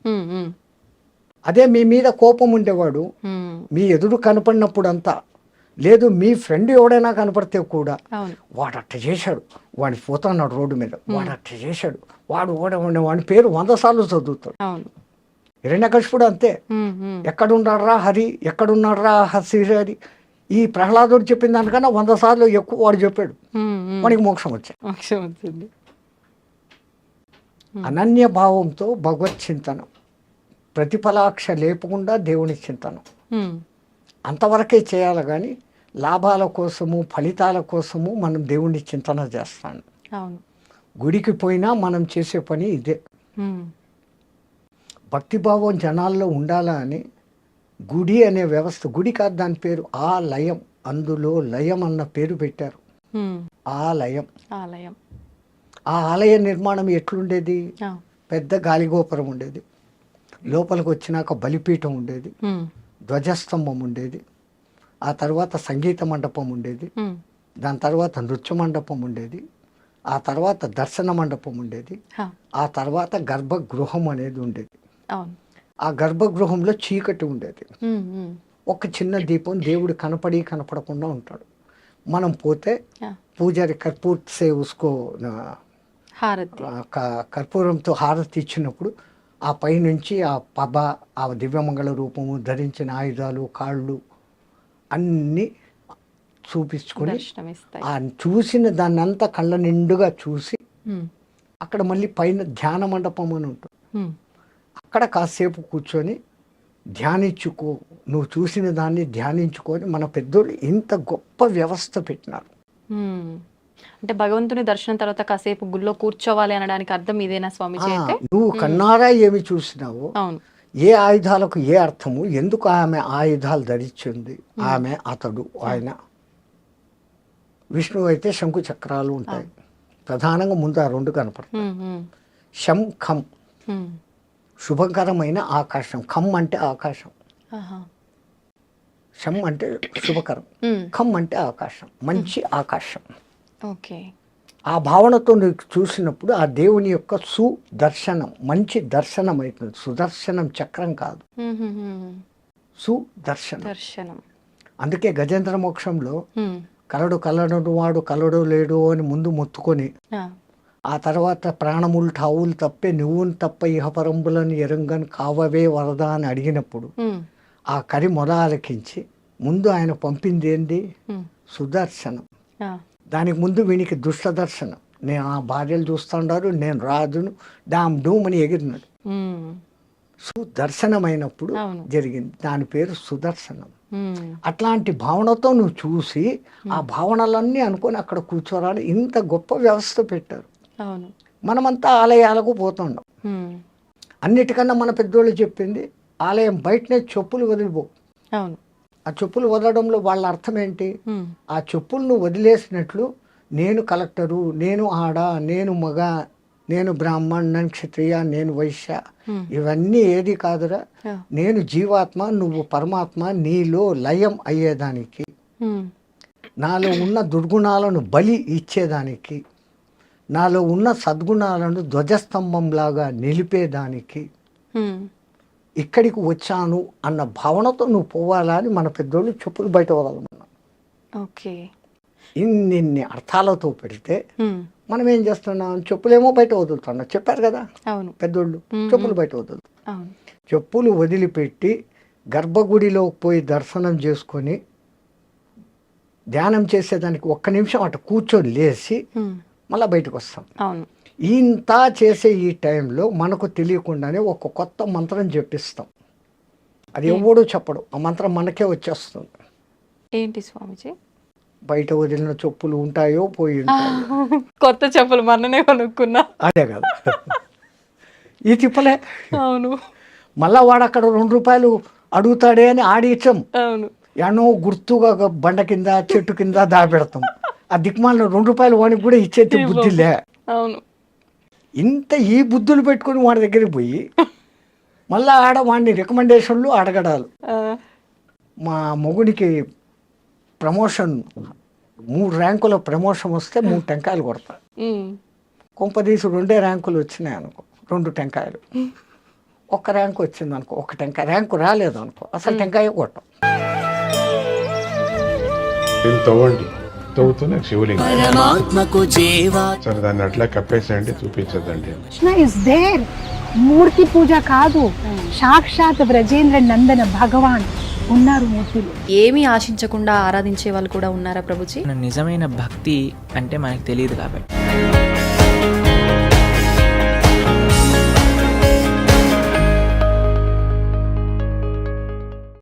అదే మీ మీద కోపం ఉండేవాడు మీ ఎదురు కనపడినప్పుడు అంతా లేదు, మీ ఫ్రెండ్ ఎవడైనా కనపడితే కూడా వాడు అట్ట చేశాడు, వాడిని పోతున్నాడు రోడ్డు మీద, వాడు అట్ట చేశాడు, వాడి పేరు 100 సార్లు చదువుతాడు. హిరణ్యకశిపుడు అంతే. ఎక్కడున్నాడ్రా హరి, ఎక్కడున్నాడ్రా హరి, ఈ ప్రహ్లాదుడు చెప్పిన దానికన్నా 100 సార్లు ఎక్కువ వాడు చెప్పాడు. వాడికి మోక్షం వచ్చింది. అనన్య భావంతో భగవత్ చింతనం, ప్రతిఫలాక్ష లేపకుండా దేవుని చింతనం అంతవరకే చేయాలి. కానీ లాభాల కోసము ఫలితాల కోసము మనం దేవుణ్ణి చింతన చేస్తాను. గుడికి పోయినా మనం చేసే పని ఇదే. భక్తిభావం జనాల్లో ఉండాలా అని గుడి అనే వ్యవస్థ, గుడి కాదు దాని పేరు ఆలయం, అందులో లయం అన్న పేరు పెట్టారు. ఆలయం. ఆ ఆలయ నిర్మాణం ఎట్లుండేది? పెద్ద గాలిగోపురం ఉండేది, లోపలికి వచ్చినాక బలిపీఠం ఉండేది, ధ్వజస్తంభం ఉండేది, ఆ తర్వాత సంగీత మండపం ఉండేది, దాని తర్వాత నృత్య మండపం ఉండేది, ఆ తర్వాత దర్శన మండపం ఉండేది, ఆ తర్వాత గర్భగృహం అనేది ఉండేది. ఆ గర్భగృహంలో చీకటి ఉండేది, ఒక చిన్న దీపం, దేవుడు కనపడకుండా ఉంటాడు. మనం పోతే పూజారి కర్పూర్ సే ఉస్కో కర్పూరంతో హారతి ఇచ్చినప్పుడు ఆ పైనుంచి ఆ పబ, ఆ దివ్యమంగళ రూపము, ధరించిన ఆయుధాలు, కాళ్ళు అన్నీ చూపించుకొని దర్శనమిస్తాయి. ఆ చూసిన దాన్ని అంతా కళ్ళ నిండుగా చూసి ఉమ్, అక్కడ మళ్ళీ పైన ధ్యాన మండపం అని ఉంటుంది. ఉమ్, అక్కడ కాసేపు కూర్చొని ధ్యానించుకో, నువ్వు చూసిన దాన్ని ధ్యానించుకొని మన పెద్దోళ్ళు ఇంత గొప్ప వ్యవస్థ పెట్టినారు. ఉమ్. అంటే భగవంతుని దర్శనం తర్వాత కాసేపు గుళ్ళో కూర్చోవాలి అనడానికి అర్థం ఇదేనా స్వామిజీ అయితే? నువ్వు కన్నారా ఏమి చూసినావో, అవును. ఏ ఆయుధాలకు ఏ అర్థము, ఎందుకు ఆమె ఆయుధాలు ధరించింది, ఆమె అతడు ఆయన. విష్ణువు అయితే శంకు చక్రాలు ఉంటాయి, ప్రధానంగా ముందు ఆ రెండు కనపడతాయి. ఉమ్, ఉమ్, శం ఖం, ఉమ్. శుభకరమైన ఆకాశం. ఖం అంటే ఆకాశం, ఆహా. శం అంటే శుభకరం, ఉమ్, ఖం అంటే ఆకాశం, మంచి ఆకాశం. ఓకే. ఆ భావనతో నీకు చూసినప్పుడు ఆ దేవుని యొక్క సుదర్శనం, మంచి దర్శనం అవుతుంది. సుదర్శనం చక్రం కాదు, ఉమ్, ఉమ్, ఉమ్. సుదర్శనం. దర్శనం. అందుకే గజేంద్ర మోక్షంలో ఉమ్, కలడు కలడు వాడు కలడు లేడు అని ముందు మొత్తుకొని, ఆ, ఆ తర్వాత ప్రాణములు ఠావులు తప్పే నువ్వును తప్ప ఇహపరంబులను ఎరంగని కావవే వరద అని అడిగినప్పుడు ఉమ్, ఆ కరి మొద ఆలకించి ముందు ఆయన పంపింది ఏంది? ఉమ్, సుదర్శనం. ఆ, దానికి ముందు వీనికి దుష్ట దర్శనం. నేను ఆ భార్యలు చూస్తుండారు, నేను రాజును, డామ్ డూమ్ అని ఎగిరినాడు. ఉమ్, సుదర్శనమైనప్పుడు అవును. జరిగింది, దాని పేరు సుదర్శనం. ఉమ్, అట్లాంటి భావనతో నువ్వు చూసి ఆ భావనలన్నీ అనుకొని అక్కడ కూర్చోరాని ఇంత గొప్ప వ్యవస్థ పెట్టారు. అవును. మనమంతా ఆలయాలకు పోతుండం. ఉమ్, అన్నిటికన్నా మన పెద్దోళ్ళు చెప్పింది, ఆలయం బయటనే చెప్పులు వదిలిపో. అవును. ఆ చెప్పులు వదలడంలో వాళ్ళ అర్థం ఏంటి? ఉమ్, ఆ చెప్పులను వదిలేసినట్లు నేను కలెక్టరు, నేను ఆడ, నేను మగ, నేను బ్రాహ్మణ్, నేను క్షత్రియ, నేను వైశ్య, ఇవన్నీ ఏది కాదురా. ఆ, నేను జీవాత్మ, నువ్వు పరమాత్మ, నీలో లయం అయ్యేదానికి, ఉమ్, నాలో ఉన్న దుర్గుణాలను బలి ఇచ్చేదానికి, నాలో ఉన్న సద్గుణాలను ధ్వజస్తంభంలాగా నిలిపేదానికి ఉమ్, ఇక్కడికి వచ్చాను అన్న భావనతో నువ్వు పోవాలా అని మన పెద్దోళ్ళు చెప్పులు బయట వదలమన్నారు. ఓకే. ఇన్ని అర్థాలతో పెడితే ఉమ్, మనం ఏం చేస్తున్నాం? చెప్పులేమో బయట వదులుతున్నాం. చెప్పారు కదా అవును. పెద్దోళ్ళు, చెప్పులు బయట వదులు. అవును. చెప్పులు వదిలిపెట్టి గర్భగుడిలోకి పోయి దర్శనం చేసుకొని ధ్యానం చేసేదానికి ఒక్క నిమిషం అటు కూర్చొని లేచి ఉమ్, మళ్ళీ బయటకు వస్తాం. అవును. ఇంత చేసే ఈ టైంలో మనకు తెలియకుండానే ఒక కొత్త మంత్రం చెప్పిస్తాం. అది ఎవడూ చెప్పడు, ఆ మంత్రం మనకే వచ్చేస్తుంది. ఏంటి స్వామిజీ? బయట వదిలిన చెప్పులు ఉంటాయో పోయి ఉంటాయో. కొత్త చెప్పులు మొన్ననే కొనుక్కున్నా. అదే కదా ఈ తిప్పలే. అవును. మళ్ళా వాడు అక్కడ 2 రూపాయలు అడుగుతాడే అని ఆడిచ్చాం. అవును. ఎన్నో గుర్తుగా బండ కింద చెట్టు కింద దాపెడతాం. ఆ దిక్మాలను 2 రూపాయలు వాడికి కూడా ఇచ్చేది బుద్ధిలే. అవును. ఇంత ఈ బుద్ధులు పెట్టుకుని వాడి దగ్గరికి పోయి మళ్ళీ ఆడ వాడిని రికమెండేషన్లు అడగడాలు. ఆ, మా మొగుడికి ప్రమోషన్ 3 ర్యాంకుల ప్రమోషన్ వస్తే 3 టెంకాయలు కొడతా. ఉమ్, కొంపదీసి 2 ర్యాంకులు వచ్చినాయి అనుకో, 2 టెంకాయలు. 1 ర్యాంకు వచ్చింది అనుకో, 1 టెంకాయ. ర్యాంకు రాలేదు అనుకో, అసలు టెంకాయ కొట్టం. తవ్వండి, తవ్వుతూనే శివలింగం. పరమాత్మకు జీవా సరే దాన్ని అట్లా కప్పేసేయండి, చూపించదండి. Krishna is there. మూర్తి పూజ కాదు, సాక్షాత్ బ్రజేంద్ర నందన భగవాన్ ఉన్నారు మూర్తిలో. ఏమీ ఆశించకుండా ఆరాధించే వాళ్ళు కూడా ఉన్నారా ప్రభుజీ? నిజమైన భక్తి అంటే మనకు తెలియదు కాబట్టి